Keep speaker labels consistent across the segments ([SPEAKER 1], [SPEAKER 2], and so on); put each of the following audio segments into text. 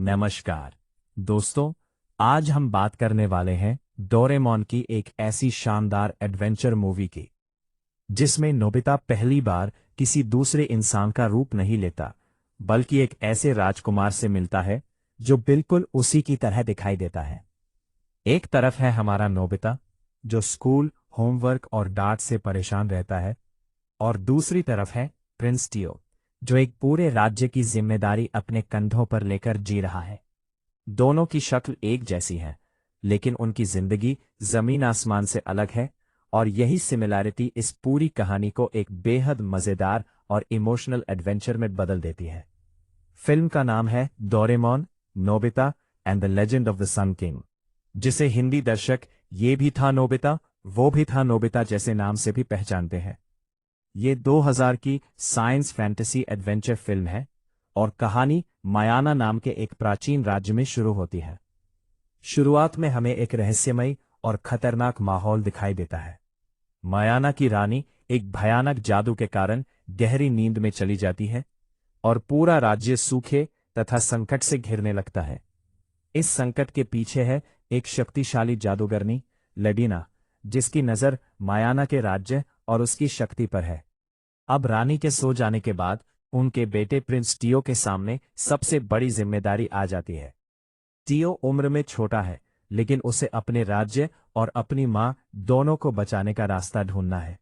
[SPEAKER 1] नमस्कार दोस्तों, आज हम बात करने वाले हैं डोरेमोन की एक ऐसी शानदार एडवेंचर मूवी की जिसमें नोबिता पहली बार किसी दूसरे इंसान का रूप नहीं लेता, बल्कि एक ऐसे राजकुमार से मिलता है जो बिल्कुल उसी की तरह दिखाई देता है। एक तरफ है हमारा नोबिता जो स्कूल, होमवर्क और डांट से परेशान रहता है, और दूसरी तरफ है प्रिंस टियो जो एक पूरे राज्य की जिम्मेदारी अपने कंधों पर लेकर जी रहा है। दोनों की शक्ल एक जैसी है, लेकिन उनकी जिंदगी जमीन आसमान से अलग है, और यही सिमिलैरिटी इस पूरी कहानी को एक बेहद मजेदार और इमोशनल एडवेंचर में बदल देती है। फिल्म का नाम है Doraemon, Nobita and the legend of the sun king, जिसे हिंदी दर्शक ये भी था नोबिता, वो भी था नोबिता जैसे नाम से भी पहचानते हैं। ये 2000 की साइंस फैंटेसी एडवेंचर फिल्म है और कहानी मायाना नाम के एक प्राचीन राज्य में शुरू होती है। शुरुआत में हमें एक रहस्यमयी और खतरनाक माहौल दिखाई देता है। मायाना की रानी एक भयानक जादू के कारण गहरी नींद में चली जाती है और पूरा राज्य सूखे तथा संकट से घिरने लगता है। इस संकट के पीछे है एक शक्तिशाली जादूगरनी लेडिना, जिसकी नजर मायाना के राज्य और उसकी शक्ति पर है। अब रानी के सो जाने के बाद उनके बेटे प्रिंस टियो के सामने सबसे बड़ी जिम्मेदारी आ जाती है। टियो उम्र में छोटा है, लेकिन उसे अपने राज्य और अपनी मां दोनों को बचाने का रास्ता ढूंढना है।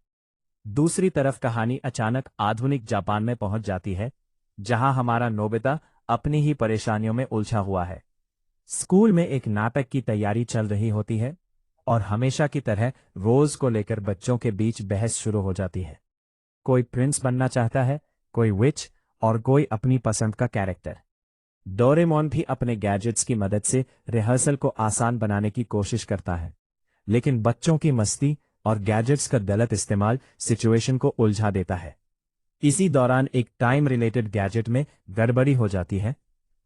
[SPEAKER 1] दूसरी तरफ कहानी अचानक आधुनिक जापान में पहुंच जाती है, जहां हमारा नोबिता अपनी ही परेशानियों में उलझा हुआ है। स्कूल में एक नाटक की तैयारी चल रही होती है और हमेशा की तरह रोज को लेकर बच्चों के बीच बहस शुरू हो जाती है। कोई प्रिंस बनना चाहता है, कोई विच और कोई अपनी पसंद का कैरेक्टर। डोरेमोन भी अपने गैजेट्स की मदद से रिहर्सल को आसान बनाने की कोशिश करता है, लेकिन बच्चों की मस्ती और गैजेट्स का गलत इस्तेमाल सिचुएशन को उलझा देता है। इसी दौरान एक टाइम रिलेटेड गैजेट में गड़बड़ी हो जाती है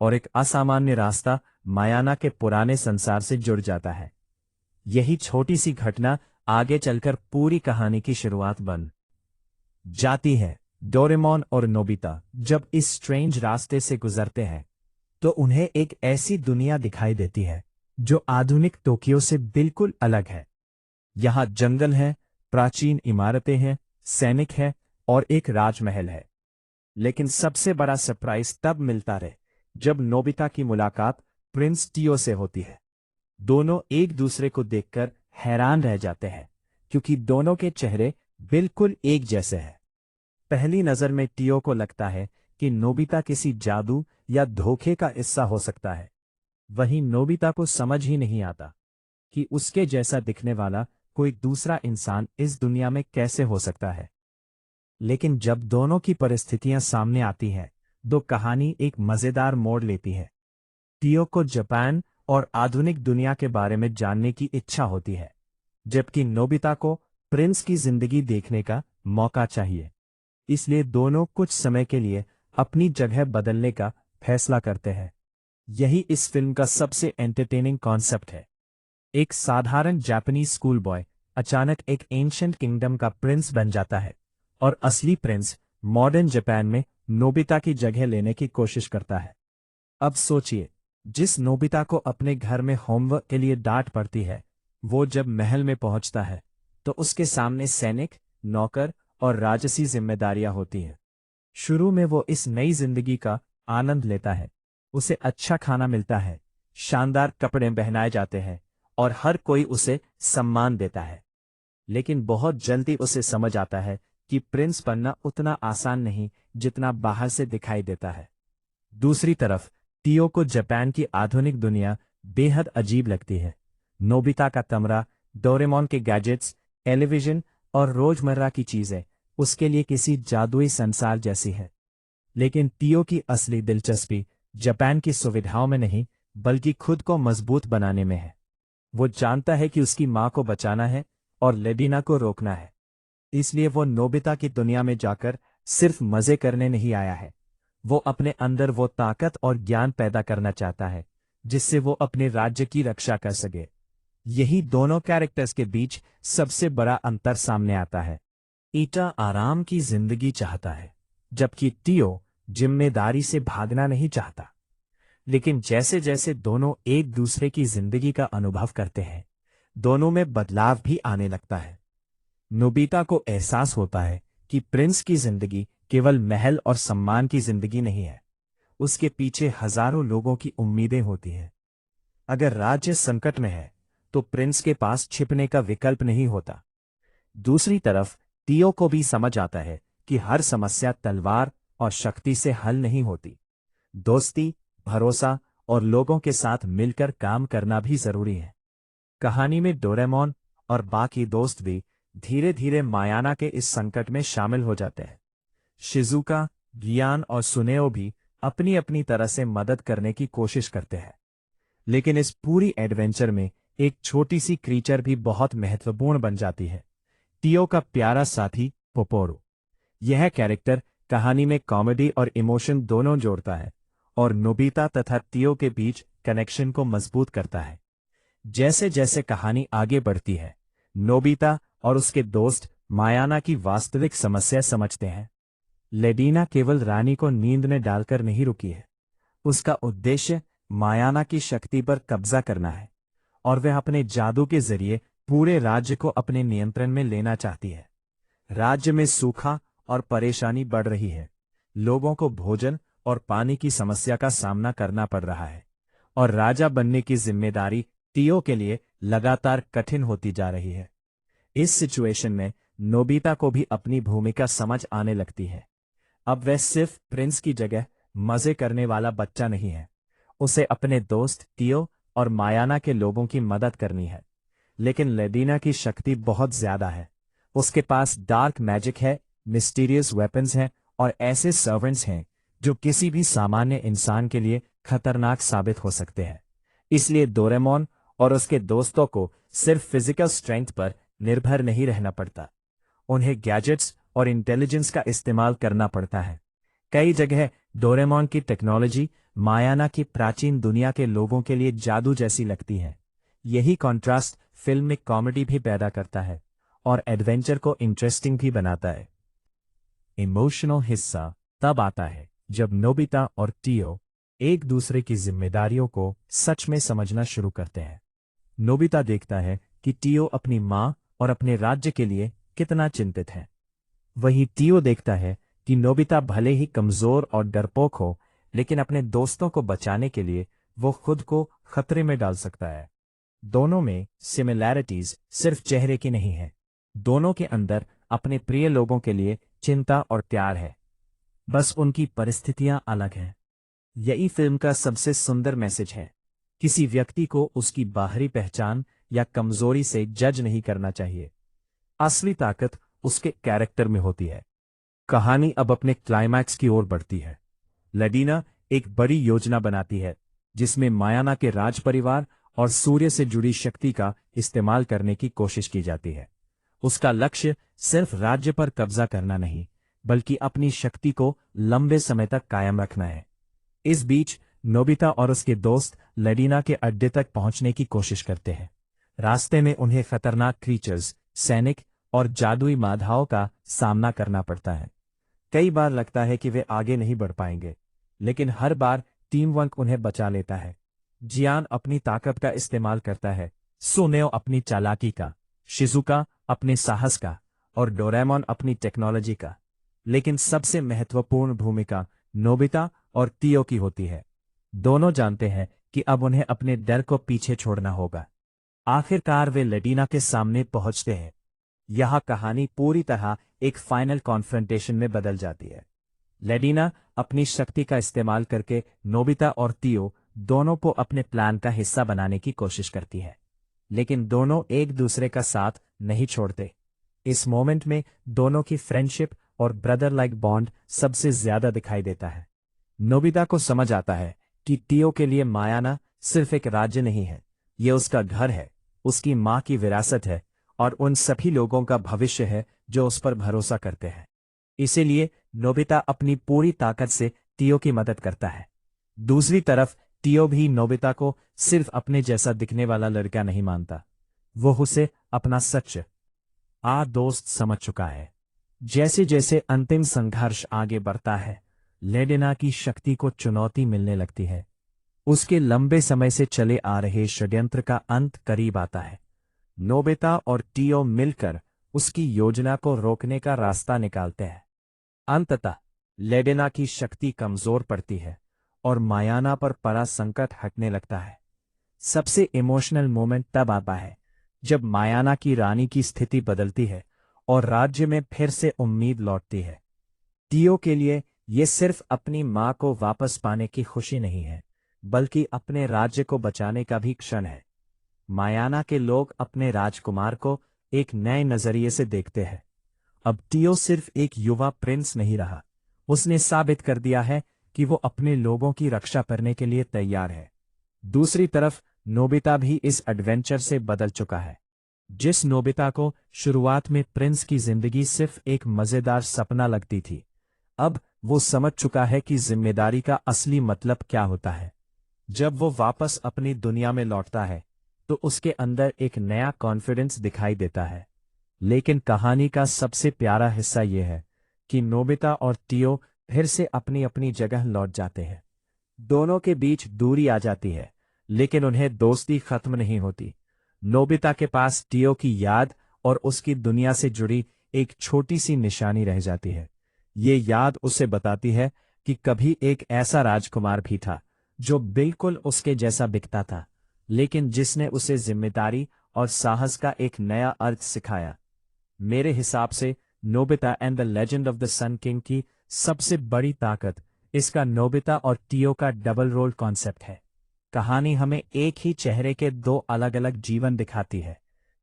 [SPEAKER 1] और एक असामान्य रास्ता मायाना के पुराने संसार से जुड़ जाता है। यही छोटी सी घटना आगे चलकर पूरी कहानी की शुरुआत बन जाती है। डोरेमोन और नोबिता जब इस स्ट्रेंज रास्ते से गुजरते हैं तो उन्हें एक ऐसी दुनिया दिखाई देती है जो आधुनिक टोक्यो से बिल्कुल अलग है। यहाँ जंगल है, प्राचीन इमारतें हैं, सैनिक है और एक राजमहल है। लेकिन सबसे बड़ा सरप्राइज तब मिलता है जब नोबिता की मुलाकात प्रिंस टियो से होती है। दोनों एक दूसरे को देखकर हैरान रह जाते हैं, क्योंकि दोनों के चेहरे बिल्कुल एक जैसे हैं। पहली नजर में टियो को लगता है कि नोबिता किसी जादू या धोखे का हिस्सा हो सकता है। वहीं नोबिता को समझ ही नहीं आता कि उसके जैसा दिखने वाला कोई दूसरा इंसान इस दुनिया में कैसे हो सकता है। लेकिन जब दोनों की परिस्थितियां सामने आती हैं, तो कहानी एक मजेदार मोड़ लेती है। टियो को जापान और आधुनिक दुनिया के बारे में जानने की इच्छा होती है, जबकि नोबिता को प्रिंस की जिंदगी देखने का मौका चाहिए। इसलिए दोनों कुछ समय के लिए अपनी जगह बदलने का फैसला करते हैं। यही इस फिल्म का सबसे एंटरटेनिंग कॉन्सेप्ट है। एक साधारण जापानीज स्कूल बॉय अचानक एक एंशिएंट किंगडम का प्रिंस बन जाता है, और असली प्रिंस मॉडर्न जापान में नोबिता की जगह लेने की कोशिश करता है। अब सोचिए, जिस नोबिता को अपने घर में होमवर्क के लिए डांट पड़ती है, वो जब महल में पहुंचता है तो उसके सामने सैनिक, नौकर और राजसी जिम्मेदारियां होती हैं। शुरू में वो इस नई जिंदगी का आनंद लेता है। उसे अच्छा खाना मिलता है, शानदार कपड़े पहनाए जाते हैं और हर कोई उसे सम्मान देता है। लेकिन बहुत जल्दी उसे समझ आता है कि प्रिंस बनना उतना आसान नहीं जितना बाहर से दिखाई देता है। दूसरी तरफ टियो को जापान की आधुनिक दुनिया बेहद अजीब लगती है। नोबिता का कमरा, डोरेमोन के गैजेट्स, टेलीविजन और रोजमर्रा की चीजें उसके लिए किसी जादुई संसार जैसी है। लेकिन टियो की असली दिलचस्पी जापान की सुविधाओं में नहीं, बल्कि खुद को मजबूत बनाने में है। वो जानता है कि उसकी मां को बचाना है और लेडिना को रोकना है। इसलिए वो नोबिता की दुनिया में जाकर सिर्फ मजे करने नहीं आया है। वो अपने अंदर वो ताकत और ज्ञान पैदा करना चाहता है जिससे वो अपने राज्य की रक्षा कर सके। यही दोनों कैरेक्टर्स के बीच सबसे बड़ा अंतर सामने आता है। ईटा आराम की जिंदगी चाहता है, जबकि टियो जिम्मेदारी से भागना नहीं चाहता। लेकिन जैसे जैसे दोनों एक दूसरे की जिंदगी का अनुभव करते हैं, दोनों में बदलाव भी आने लगता है। नोबिता को एहसास होता है कि प्रिंस की जिंदगी केवल महल और सम्मान की जिंदगी नहीं है, उसके पीछे हजारों लोगों की उम्मीदें होती हैं। अगर राज्य संकट में है तो प्रिंस के पास छिपने का विकल्प नहीं होता। दूसरी तरफ टियो को भी समझ आता है कि हर समस्या तलवार और शक्ति से हल नहीं होती। दोस्ती, भरोसा और लोगों के साथ मिलकर काम करना भी जरूरी है। कहानी में डोरेमोन और बाकी दोस्त भी धीरे धीरे मायाना के इस संकट में शामिल हो जाते हैं। शिजुका, गियान और सुनेओ भी अपनी अपनी तरह से मदद करने की कोशिश करते हैं। लेकिन इस पूरी एडवेंचर में एक छोटी सी क्रीचर भी बहुत महत्वपूर्ण बन जाती है, टियो का प्यारा साथी पोपोरो। यह कैरेक्टर कहानी में कॉमेडी और इमोशन दोनों जोड़ता है और नोबिता तथा टियो के बीच कनेक्शन को मजबूत करता है। जैसे जैसे कहानी आगे बढ़ती है, नोबिता और उसके दोस्त मायाना की वास्तविक समस्या समझते हैं। लेडीना केवल रानी को नींद में डालकर नहीं रुकी है, उसका उद्देश्य मायाना की शक्ति पर कब्जा करना है और वह अपने जादू के जरिए पूरे राज्य को अपने नियंत्रण में लेना चाहती है। राज्य में सूखा और परेशानी बढ़ रही है, लोगों को भोजन और पानी की समस्या का सामना करना पड़ रहा है और राजा बनने की जिम्मेदारी टियो के लिए लगातार कठिन होती जा रही है। इस सिचुएशन में नोबिता को भी अपनी भूमिका समझ आने लगती है। अब वह सिर्फ प्रिंस की जगह मजे करने वाला बच्चा नहीं है, उसे अपने दोस्त टियो और मायाना के लोगों की मदद करनी है। लेकिन लेडीना की शक्ति बहुत ज्यादा है, उसके पास डार्क मैजिक है, मिस्टीरियस वेपन्स हैं और ऐसे सर्वेंट्स हैं जो किसी भी सामान्य इंसान के लिए खतरनाक साबित हो सकते हैं। इसलिए डोरेमोन और उसके दोस्तों को सिर्फ फिजिकल स्ट्रेंथ पर निर्भर नहीं रहना पड़ता, उन्हें गैजेट्स और इंटेलिजेंस का इस्तेमाल करना पड़ता है। कई जगह डोरेमोन की टेक्नोलॉजी मायाना की प्राचीन दुनिया के लोगों के लिए जादू जैसी लगती है। यही कॉन्ट्रास्ट फिल्म में कॉमेडी भी पैदा करता है और एडवेंचर को इंटरेस्टिंग भी बनाता है। इमोशनल हिस्सा तब आता है जब नोबिता और टियो एक दूसरे की जिम्मेदारियों को सच में समझना शुरू करते हैं। नोबिता देखता है कि टियो अपनी मां और अपने राज्य के लिए कितना चिंतित है। वहीं टियो देखता है कि नोबिता भले ही कमजोर और डरपोक हो, लेकिन अपने दोस्तों को बचाने के लिए वो खुद को खतरे में डाल सकता है। दोनों में सिमिलैरिटीज सिर्फ चेहरे की नहीं है, दोनों के अंदर अपने प्रिय लोगों के लिए चिंता और प्यार है, बस उनकी परिस्थितियां अलग हैं। यही फिल्म का सबसे सुंदर मैसेज है। किसी व्यक्ति को उसकी बाहरी पहचान या कमजोरी से जज नहीं करना चाहिए, असली ताकत उसके कैरेक्टर में होती है। कहानी अब अपने क्लाइमैक्स की ओर बढ़ती है। लेडीना एक बड़ी योजना बनाती है जिसमें मायाना के राज परिवार और सूर्य से जुड़ी शक्ति का इस्तेमाल करने की कोशिश की जाती है। उसका लक्ष्य सिर्फ राज्य पर कब्जा करना नहीं, बल्कि अपनी शक्ति को लंबे समय तक कायम रखना है। इस बीच नोबिता और उसके दोस्त लेडीना के अड्डे तक पहुंचने की कोशिश करते हैं। रास्ते में उन्हें खतरनाक क्रीचर्स, सैनिक और जादुई बाधाओं का सामना करना पड़ता है। कई बार लगता है कि वे आगे नहीं बढ़ पाएंगे, लेकिन हर बार टीम वर्क उन्हें बचा लेता है। जियान अपनी ताकत का इस्तेमाल करता है, सुनेओ अपनी चालाकी का, शिजुका अपने साहस का और डोरेमोन अपनी टेक्नोलॉजी का। लेकिन सबसे महत्वपूर्ण भूमिका नोबिता और टियो की होती है। दोनों जानते हैं कि अब उन्हें अपने डर को पीछे छोड़ना होगा। आखिरकार वे लेडीना के सामने पहुंचते हैं। यह कहानी पूरी तरह एक फाइनल कॉन्फ्रंटेशन में बदल जाती है। लेडीना अपनी शक्ति का इस्तेमाल करके नोबिता और टियो दोनों को अपने प्लान का हिस्सा बनाने की कोशिश करती है, लेकिन दोनों एक दूसरे का साथ नहीं छोड़ते। इस मोमेंट में दोनों की फ्रेंडशिप और ब्रदर लाइक बॉन्ड सबसे ज्यादा दिखाई देता है। नोबिता को समझ आता है कि टियो के लिए मायाना सिर्फ एक राज्य नहीं है, ये उसका घर है, उसकी मां की विरासत है और उन सभी लोगों का भविष्य है जो उस पर भरोसा करते हैं। इसीलिए नोबिता अपनी पूरी ताकत से टियो की मदद करता है। दूसरी तरफ टियो भी नोबिता को सिर्फ अपने जैसा दिखने वाला लड़का नहीं मानता, वो उसे अपना सच दोस्त समझ चुका है। जैसे जैसे अंतिम संघर्ष आगे बढ़ता है, लेडिना की शक्ति को चुनौती मिलने लगती है। उसके लंबे समय से चले आ रहे षड्यंत्र का अंत करीब आता है। नोबिता और टीओ मिलकर उसकी योजना को रोकने का रास्ता निकालते हैं। अंततः लेडेना की शक्ति कमजोर पड़ती है और मायाना पर पड़ा संकट हटने लगता है। सबसे इमोशनल मोमेंट तब आता है जब मायाना की रानी की स्थिति बदलती है और राज्य में फिर से उम्मीद लौटती है। टीओ के लिए ये सिर्फ अपनी मां को वापस पाने की खुशी नहीं है, बल्कि अपने राज्य को बचाने का भी क्षण है। मायाना के लोग अपने राजकुमार को एक नए नजरिए से देखते हैं। अब टीओ सिर्फ एक युवा प्रिंस नहीं रहा, उसने साबित कर दिया है कि वो अपने लोगों की रक्षा करने के लिए तैयार है। दूसरी तरफ नोबिता भी इस एडवेंचर से बदल चुका है। जिस नोबिता को शुरुआत में प्रिंस की जिंदगी सिर्फ एक मजेदार सपना लगती थी, अब वो समझ चुका है कि जिम्मेदारी का असली मतलब क्या होता है। जब वो वापस अपनी दुनिया में लौटता है तो उसके अंदर एक नया कॉन्फिडेंस दिखाई देता है। लेकिन कहानी का सबसे प्यारा हिस्सा यह है कि नोबिता और टीओ फिर से अपनी अपनी जगह लौट जाते हैं। दोनों के बीच दूरी आ जाती है, लेकिन उन्हें दोस्ती खत्म नहीं होती। नोबिता के पास टीओ की याद और उसकी दुनिया से जुड़ी एक छोटी सी निशानी रह जाती है। ये याद उसे बताती है कि कभी एक ऐसा राजकुमार भी था जो बिल्कुल उसके जैसा दिखता था, लेकिन जिसने उसे जिम्मेदारी और साहस का एक नया अर्थ सिखाया। मेरे हिसाब से Nobita and the legend of the sun king की सबसे बड़ी ताकत इसका नोबिता और टीओ का डबल रोल कॉन्सेप्ट है। कहानी हमें एक ही चेहरे के दो अलग अलग जीवन दिखाती है।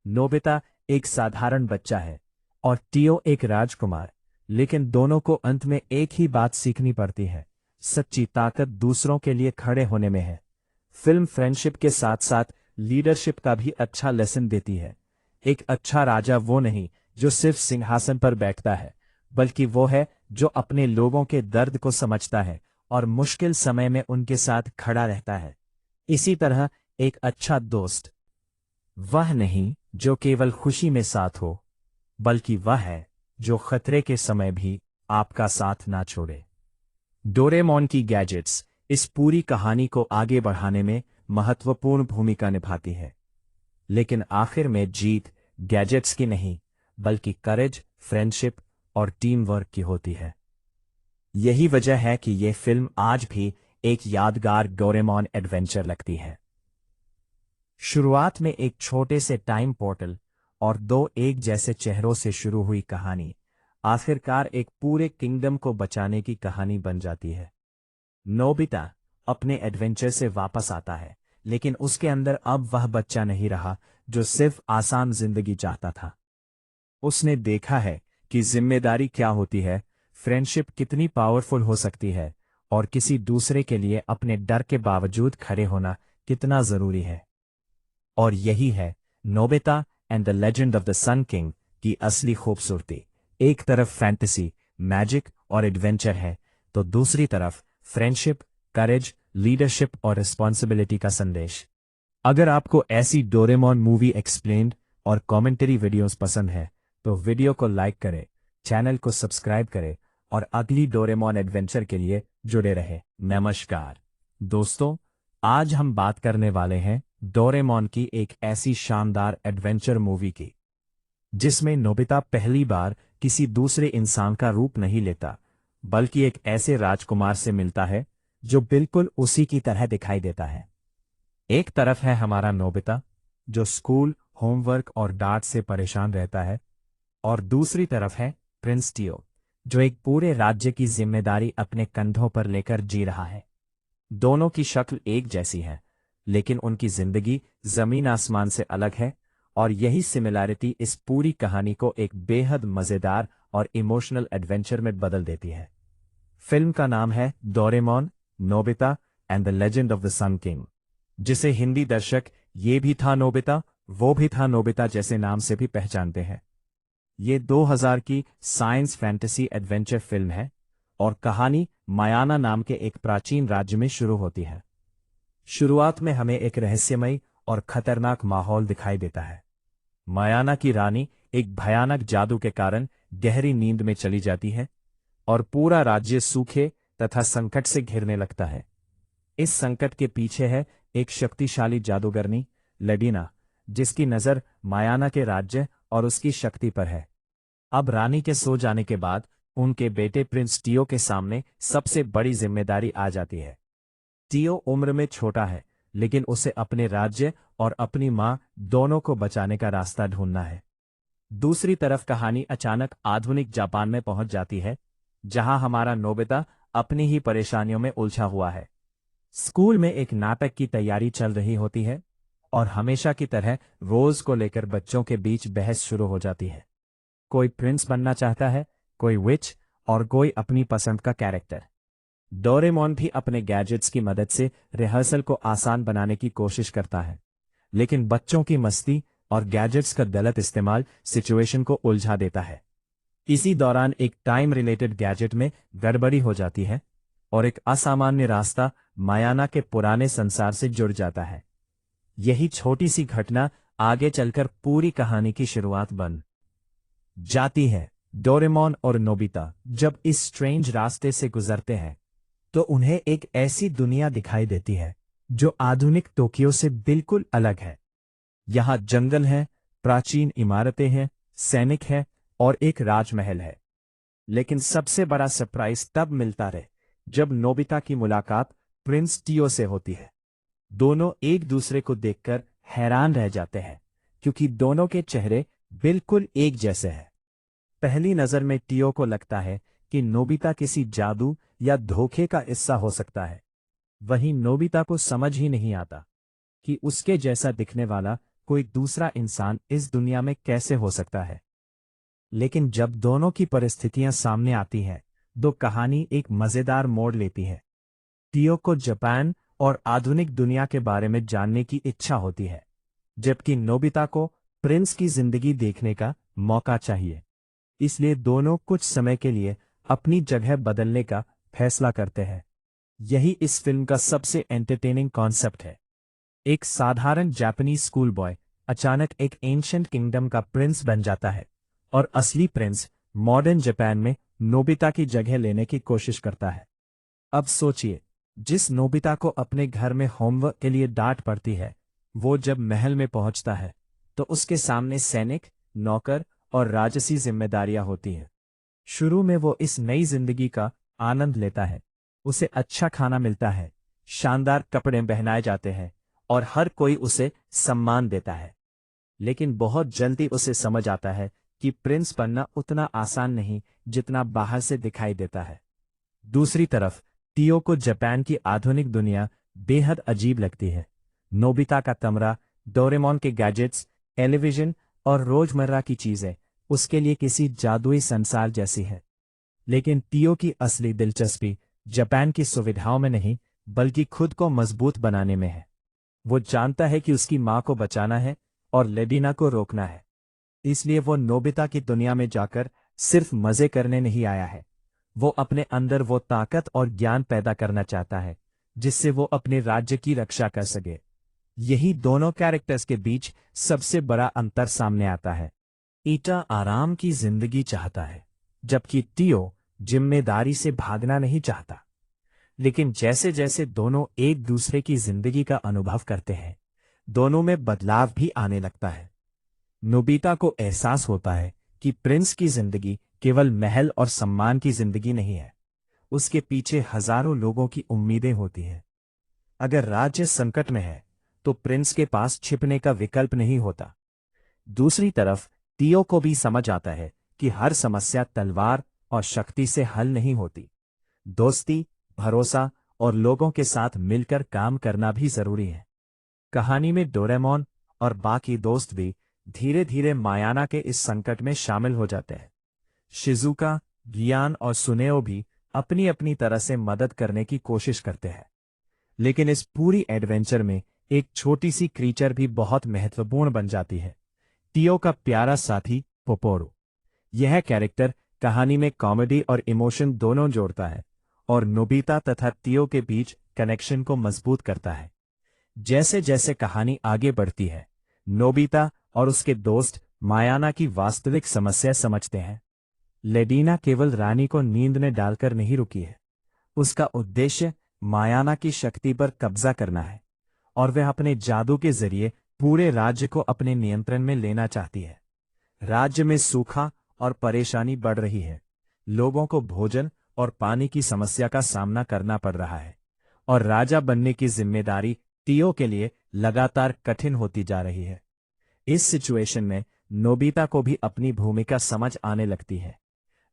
[SPEAKER 1] नोबिता एक साधारण बच्चा है और टीओ एक राजकुमार, लेकिन दोनों को अंत में एक ही बात सीखनी पड़ती है। सच्ची ताकत दूसरों के लिए खड़े होने में है। फिल्म फ्रेंडशिप के साथ साथ लीडरशिप का भी अच्छा लेसन देती है। एक अच्छा राजा वो नहीं जो सिर्फ सिंहासन पर बैठता है, बल्कि वो है जो अपने लोगों के दर्द को समझता है और मुश्किल समय में उनके साथ खड़ा रहता है। इसी तरह एक अच्छा दोस्त वह नहीं जो केवल खुशी में साथ हो, बल्कि वह है जो खतरे के समय भी आपका साथ ना छोड़े। डोरेमोन की गैजेट्स इस पूरी कहानी को आगे बढ़ाने में महत्वपूर्ण भूमिका निभाती है, लेकिन आखिर में जीत गैजेट्स की नहीं, बल्कि करेज, फ्रेंडशिप और टीम वर्क की होती है। यही वजह है कि यह फिल्म आज भी एक यादगार डोरेमोन एडवेंचर लगती है। शुरुआत में एक छोटे से टाइम पोर्टल और दो एक जैसे चेहरों से शुरू हुई कहानी आखिरकार एक पूरे किंगडम को बचाने की कहानी बन जाती है। नोबिता अपने एडवेंचर से वापस आता है, लेकिन उसके अंदर अब वह बच्चा नहीं रहा जो सिर्फ आसान जिंदगी चाहता था। उसने देखा है कि जिम्मेदारी क्या होती है, फ्रेंडशिप कितनी पावरफुल हो सकती है और किसी दूसरे के लिए अपने डर के बावजूद खड़े होना कितना जरूरी है। और यही है Nobita and the legend of the sun king की असली खूबसूरती। एक तरफ फैंटेसी, मैजिक और एडवेंचर है, तो दूसरी तरफ फ्रेंडशिप, करेज, लीडरशिप और रिस्पॉन्सिबिलिटी का संदेश। अगर आपको ऐसी डोरेमोन मूवी एक्सप्लेन्ड और कमेंट्री वीडियोस पसंद है तो वीडियो को लाइक करें, चैनल को सब्सक्राइब करें और अगली डोरेमोन एडवेंचर के लिए जुड़े रहे। नमस्कार दोस्तों, आज हम बात करने वाले हैं डोरेमोन की एक ऐसी शानदार एडवेंचर मूवी की जिसमें नोबिता पहली बार किसी दूसरे इंसान का रूप नहीं लेता, बल्कि एक ऐसे राजकुमार से मिलता है जो बिल्कुल उसी की तरह दिखाई देता है। एक तरफ है हमारा नोबिता जो स्कूल, होमवर्क और डांट से परेशान रहता है, और दूसरी तरफ है प्रिंस टीओ जो एक पूरे राज्य की जिम्मेदारी अपने कंधों पर लेकर जी रहा है। दोनों की शक्ल एक जैसी है, लेकिन उनकी जिंदगी जमीन आसमान से अलग है, और यही सिमिलैरिटी इस पूरी कहानी को एक बेहद मजेदार और इमोशनल एडवेंचर में बदल देती है। फिल्म का नाम है Doraemon, Nobita and the legend of the sun king, जिसे हिंदी दर्शक ये भी था नोबिता, वो भी था नोबिता जैसे नाम से भी पहचानते हैं। ये 2000 की साइंस फैंटेसी एडवेंचर फिल्म है और कहानी मायाना नाम के एक प्राचीन राज्य में शुरू होती है। शुरुआत में हमें एक रहस्यमयी और खतरनाक माहौल दिखाई देता है। मायाना की रानी एक भयानक जादू के कारण गहरी नींद में चली जाती है और पूरा राज्य सूखे तथा संकट से घिरने लगता है। इस संकट के पीछे है एक शक्तिशाली जादूगरनी लेडीना, जिसकी नजर मायाना के राज्य और उसकी शक्ति पर है। अब रानी के सो जाने के बाद उनके बेटे प्रिंस टियो के सामने सबसे बड़ी जिम्मेदारी आ जाती है। टियो उम्र में छोटा है, लेकिन उसे अपने राज्य और अपनी मां दोनों को बचाने का रास्ता ढूंढना है। दूसरी तरफ कहानी अचानक आधुनिक जापान में पहुंच जाती है, जहां हमारा नोबिता अपनी ही परेशानियों में उलझा हुआ है। स्कूल में एक नाटक की तैयारी चल रही होती है और हमेशा की तरह रोज को लेकर बच्चों के बीच बहस शुरू हो जाती है। कोई प्रिंस बनना चाहता है, कोई विच और कोई अपनी पसंद का कैरेक्टर। डोरेमोन भी अपने गैजेट्स की मदद से रिहर्सल को आसान बनाने की कोशिश करता है, लेकिन बच्चों की मस्ती और गैजेट्स का गलत इस्तेमाल सिचुएशन को उलझा देता है। इसी दौरान एक टाइम रिलेटेड गैजेट में गड़बड़ी हो जाती है और एक असामान्य रास्ता मायाना के पुराने संसार से जुड़ जाता है। यही छोटी सी घटना आगे चलकर पूरी कहानी की शुरुआत बन जाती है। डोरेमोन और नोबिता जब इस स्ट्रेंज रास्ते से गुजरते हैं तो उन्हें एक ऐसी दुनिया दिखाई देती है जो आधुनिक टोक्यो से बिल्कुल अलग है। यहाँ जंगल है, प्राचीन इमारतें हैं, सैनिक है और एक राजमहल है। लेकिन सबसे बड़ा सरप्राइज तब मिलता है जब नोबिता की मुलाकात प्रिंस टियो से होती है। दोनों एक दूसरे को देखकर हैरान रह जाते हैं, क्योंकि दोनों के चेहरे बिल्कुल एक जैसे हैं। पहली नजर में टियो को लगता है कि नोबिता किसी जादू या धोखे का हिस्सा हो सकता है। वहीं नोबिता को समझ ही नहीं आता कि उसके जैसा दिखने वाला कोई दूसरा इंसान इस दुनिया में कैसे हो सकता है। लेकिन जब दोनों की परिस्थितियां सामने आती हैं, तो कहानी एक मजेदार मोड़ लेती है। टियो को जापान और आधुनिक दुनिया के बारे में जानने की इच्छा होती है, जबकि नोबिता को प्रिंस की जिंदगी देखने का मौका चाहिए। इसलिए दोनों कुछ समय के लिए अपनी जगह बदलने का फैसला करते हैं। यही इस फिल्म का सबसे एंटरटेनिंग कॉन्सेप्ट है। एक साधारण जापानीज स्कूल बॉय अचानक एक एंशिएंट किंगडम का प्रिंस बन जाता है और असली प्रिंस मॉडर्न जापान में नोबिता की जगह लेने की कोशिश करता है। अब सोचिए, जिस नोबिता को अपने घर में होमवर्क के लिए डांट पड़ती है, वो जब महल में पहुंचता है तो उसके सामने सैनिक, नौकर और राजसी जिम्मेदारियां होती हैं। शुरू में वो इस नई जिंदगी का आनंद लेता है। उसे अच्छा खाना मिलता है, शानदार कपड़े पहनाए जाते हैं और हर कोई उसे सम्मान देता है। लेकिन बहुत जल्दी उसे समझ आता है कि प्रिंस बनना उतना आसान नहीं जितना बाहर से दिखाई देता है। दूसरी तरफ टियो को जापान की आधुनिक दुनिया बेहद अजीब लगती है। नोबिता का कमरा, डोरेमोन के गैजेट्स, टेलीविजन और रोजमर्रा की चीजें उसके लिए किसी जादुई संसार जैसी है। लेकिन टियो की असली दिलचस्पी जापान की सुविधाओं में नहीं, बल्कि खुद को मजबूत बनाने में है। वो जानता है कि उसकी मां को बचाना है और लेडीना को रोकना है। इसलिए वो नोबिता की दुनिया में जाकर सिर्फ मजे करने नहीं आया है। वो अपने अंदर वो ताकत और ज्ञान पैदा करना चाहता है जिससे वो अपने राज्य की रक्षा कर सके। यही दोनों कैरेक्टर्स के बीच सबसे बड़ा अंतर सामने आता है। ईटा आराम की जिंदगी चाहता है, जबकि टियो जिम्मेदारी से भागना नहीं चाहता। लेकिन जैसे जैसे दोनों एक दूसरे की जिंदगी का अनुभव करते हैं, दोनों में बदलाव भी आने लगता है। नोबिता को एहसास होता है कि प्रिंस की जिंदगी केवल महल और सम्मान की जिंदगी नहीं है। उसके पीछे हजारों लोगों की उम्मीदें होती हैं। अगर राज्य संकट में है तो प्रिंस के पास छिपने का विकल्प नहीं होता। दूसरी तरफ टियो को भी समझ आता है कि हर समस्या तलवार और शक्ति से हल नहीं होती। दोस्ती, भरोसा और लोगों के साथ मिलकर काम करना भी जरूरी है। कहानी में डोरेमोन और बाकी दोस्त भी धीरे धीरे मायाना के इस संकट में शामिल हो जाते हैं। शिजुका, गियान और सुनेओ भी अपनी अपनी तरह से मदद करने की कोशिश करते हैं। लेकिन इस पूरी एडवेंचर में एक छोटी सी क्रीचर भी बहुत महत्वपूर्ण बन जाती है, टियो का प्यारा साथी पोपोरो। यह कैरेक्टर कहानी में कॉमेडी और इमोशन दोनों जोड़ता है और नोबिता तथा टियो के बीच कनेक्शन को मजबूत करता है। जैसे जैसे कहानी आगे बढ़ती है, नोबिता और उसके दोस्त मायाना की वास्तविक समस्या समझते हैं। लेडीना केवल रानी को नींद में डालकर नहीं रुकी है। उसका उद्देश्य मायाना की शक्ति पर कब्जा करना है और वह अपने जादू के जरिए पूरे राज्य को अपने नियंत्रण में लेना चाहती है। राज्य में सूखा और परेशानी बढ़ रही है। लोगों को भोजन और पानी की समस्या का सामना करना पड़ रहा है और राजा बनने की जिम्मेदारी टीओ के लिए लगातार कठिन होती जा रही है। इस सिचुएशन में नोबिता को भी अपनी भूमिका समझ आने लगती है।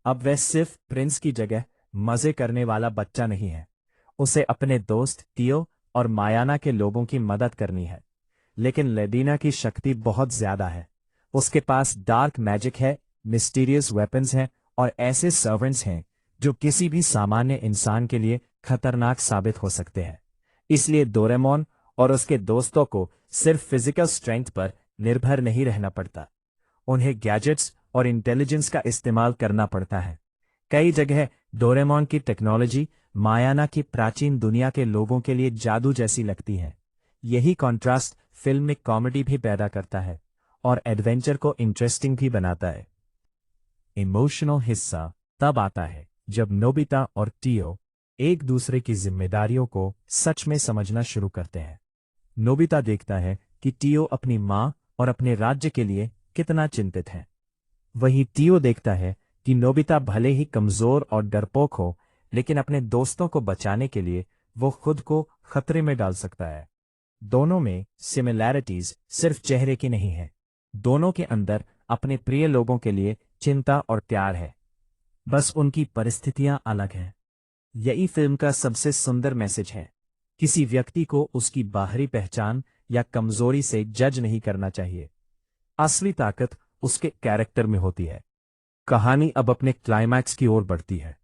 [SPEAKER 1] अब वह सिर्फ प्रिंस की जगह मजे करने वाला बच्चा नहीं है। उसे अपने दोस्त टीओ और मायाना के लोगों की मदद करनी है। लेकिन लेडीना की शक्ति बहुत ज्यादा है। उसके पास डार्क मैजिक है, मिस्टीरियस वेपन्स हैं और ऐसे सर्वेंट्स हैं जो किसी भी सामान्य इंसान के लिए खतरनाक साबित हो सकते हैं। इसलिए डोरेमोन और उसके दोस्तों को सिर्फ फिजिकल स्ट्रेंथ पर निर्भर नहीं रहना पड़ता। उन्हें गैजेट्स और इंटेलिजेंस का इस्तेमाल करना पड़ता है। कई जगह डोरेमोन की टेक्नोलॉजी मायाना की प्राचीन दुनिया के लोगों के लिए जादू जैसी लगती है। यही कॉन्ट्रास्ट फिल्म में कॉमेडी भी पैदा करता है और एडवेंचर को इंटरेस्टिंग भी बनाता है। इमोशनल हिस्सा तब आता है जब नोबिता और टीओ एक दूसरे की जिम्मेदारियों को सच में समझना शुरू करते हैं। नोबिता देखता है कि टीओ अपनी मां और अपने राज्य के लिए कितना चिंतित है। वहीं टीओ देखता है कि नोबिता भले ही कमजोर और डरपोक हो, लेकिन अपने दोस्तों को बचाने के लिए वो खुद को खतरे में डाल सकता है। दोनों में सिमिलैरिटीज सिर्फ चेहरे की नहीं है। दोनों के अंदर अपने प्रिय लोगों के लिए चिंता और प्यार है, बस उनकी परिस्थितियां अलग हैं। यही फिल्म का सबसे सुंदर मैसेज है। किसी व्यक्ति को उसकी बाहरी पहचान या कमजोरी से जज नहीं करना चाहिए। असली ताकत उसके कैरेक्टर में होती है। कहानी अब अपने क्लाइमैक्स की ओर बढ़ती है।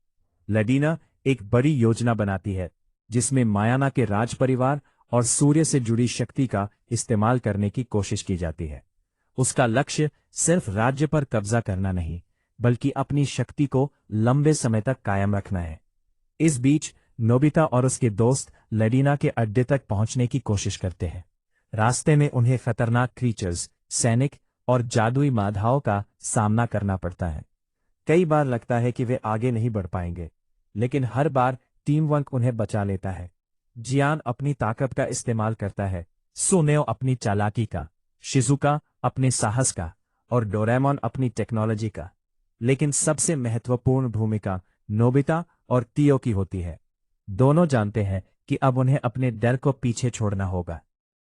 [SPEAKER 1] लेडीना एक बड़ी योजना बनाती है जिसमें मायाना के राज परिवार और सूर्य से जुड़ी शक्ति का इस्तेमाल करने की कोशिश की जाती है। उसका लक्ष्य सिर्फ राज्य पर कब्जा करना नहीं, बल्कि अपनी शक्ति को लंबे समय तक कायम रखना है। इस बीच नोबिता और उसके दोस्त लेडीना के अड्डे तक पहुंचने की कोशिश करते हैं। रास्ते में उन्हें खतरनाक क्रीचर्स, सैनिक और जादुई बाधाओं का सामना करना पड़ता है। कई बार लगता है कि वे आगे नहीं बढ़ पाएंगे, लेकिन हर बार टीम वर्क उन्हें बचा लेता है। जियान अपनी ताकत का इस्तेमाल करता है, सुनेओ अपनी चालाकी का, शिजुका अपने साहस का और डोरेमोन अपनी टेक्नोलॉजी का। लेकिन सबसे महत्वपूर्ण भूमिका नोबिता और टीओ की होती है। दोनों जानते हैं कि अब उन्हें अपने डर को पीछे छोड़ना होगा।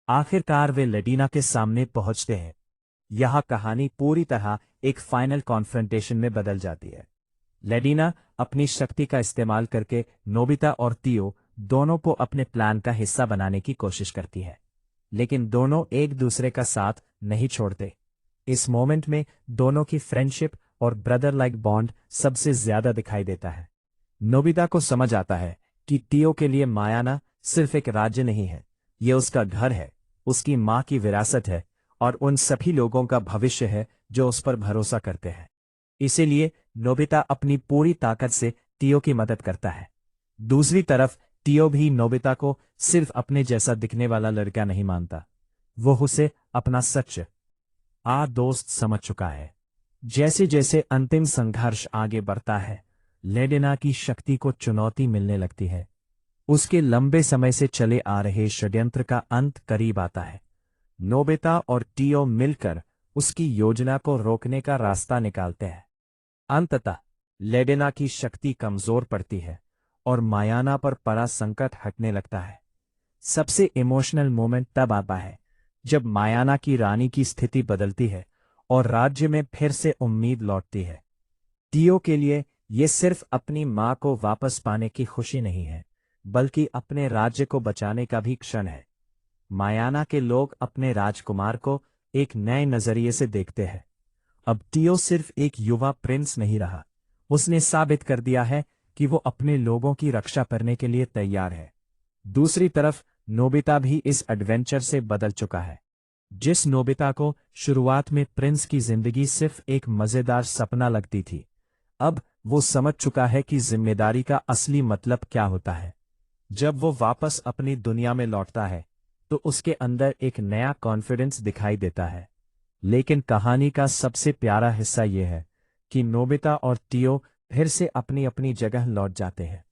[SPEAKER 1] आखिरकार वे लेडीना के सामने पहुंचते हैं। यह कहानी पूरी तरह एक फाइनल कॉन्फ्रंटेशन में बदल जाती है। लेडीना अपनी शक्ति का इस्तेमाल करके नोबिता और टीओ दोनों को अपने प्लान का हिस्सा बनाने की कोशिश करती है, लेकिन दोनों एक दूसरे का साथ नहीं छोड़ते। इस मोमेंट में दोनों की फ्रेंडशिप और ब्रदर लाइक बॉन्ड सबसे ज्यादा दिखाई देता है। नोबिता को समझ आता है कि टीओ के लिए मायाना सिर्फ एक राज्य नहीं है, ये उसका घर है, उसकी मां की विरासत है और उन सभी लोगों का भविष्य है जो उस पर भरोसा करते हैं। इसीलिए नोबिता अपनी पूरी ताकत से टीओ की मदद करता है। दूसरी तरफ टीओ भी नोबिता को सिर्फ अपने जैसा दिखने वाला लड़का नहीं मानता, वो उसे अपना सच दोस्त समझ चुका है। जैसे जैसे अंतिम संघर्ष आगे बढ़ता है, लेडिना की शक्ति को चुनौती मिलने लगती है। उसके लंबे समय से चले आ रहे षड्यंत्र का अंत करीब आता है। नोबिता और टीओ मिलकर उसकी योजना को रोकने का रास्ता निकालते हैं। अंततः लेडिना की शक्ति कमजोर पड़ती है और मायाना पर पड़ा संकट हटने लगता है। सबसे इमोशनल मोमेंट तब आता है जब मायाना की रानी की स्थिति बदलती है और राज्य में फिर से उम्मीद लौटती है। टीओ के लिए ये सिर्फ अपनी मां को वापस पाने की खुशी नहीं है, बल्कि अपने राज्य को बचाने का भी क्षण है। मायाना के लोग अपने राजकुमार को एक नए नजरिए से देखते हैं। अब टीओ सिर्फ एक युवा प्रिंस नहीं रहा, उसने साबित कर दिया है कि वो अपने लोगों की रक्षा करने के लिए तैयार है। दूसरी तरफ नोबिता भी इस एडवेंचर से बदल चुका है। जिस नोबिता को शुरुआत में प्रिंस की जिंदगी सिर्फ एक मजेदार सपना लगती थी, अब वो समझ चुका है कि जिम्मेदारी का असली मतलब क्या होता है। जब वो वापस अपनी दुनिया में लौटता है तो उसके अंदर एक नया कॉन्फिडेंस दिखाई देता है। लेकिन कहानी का सबसे प्यारा हिस्सा ये है कि नोबिता और टीओ फिर से अपनी अपनी जगह लौट जाते हैं।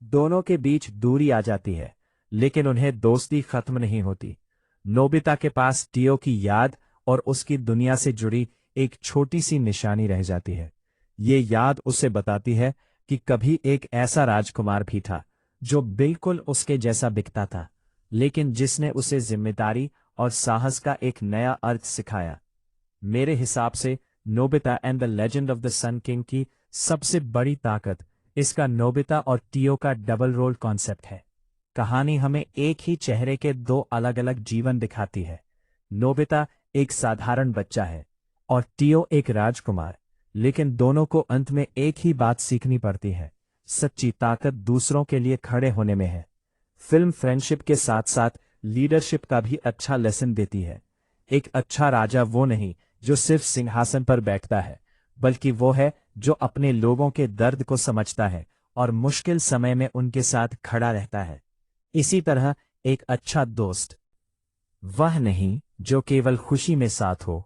[SPEAKER 1] दोनों के बीच दूरी आ जाती है, लेकिन उन्हें दोस्ती खत्म नहीं होती। नोबिता के पास टियो की याद और उसकी दुनिया से जुड़ी एक छोटी सी निशानी रह जाती है। ये याद उसे बताती है कि कभी एक ऐसा राजकुमार भी था जो बिल्कुल उसके जैसा दिखता था, लेकिन जिसने उसे जिम्मेदारी और साहस का एक नया अर्थ सिखाया। मेरे हिसाब से Nobita and the legend of the sun king की सबसे बड़ी ताकत इसका नोबिता और टियो का डबल रोल कॉन्सेप्ट है। कहानी हमें एक ही चेहरे के दो अलग अलग जीवन दिखाती है। नोबिता एक साधारण बच्चा है और टियो एक राजकुमार, लेकिन दोनों को अंत में एक ही बात सीखनी पड़ती है। सच्ची ताकत दूसरों के लिए खड़े होने में है। फिल्म फ्रेंडशिप के साथ साथ लीडरशिप का भी अच्छा लेसन देती है। एक अच्छा राजा वो नहीं जो सिर्फ सिंहासन पर बैठता है, बल्कि वो है जो अपने लोगों के दर्द को समझता है और मुश्किल समय में उनके साथ खड़ा रहता है। इसी तरह एक अच्छा दोस्त वह नहीं जो केवल खुशी में साथ हो,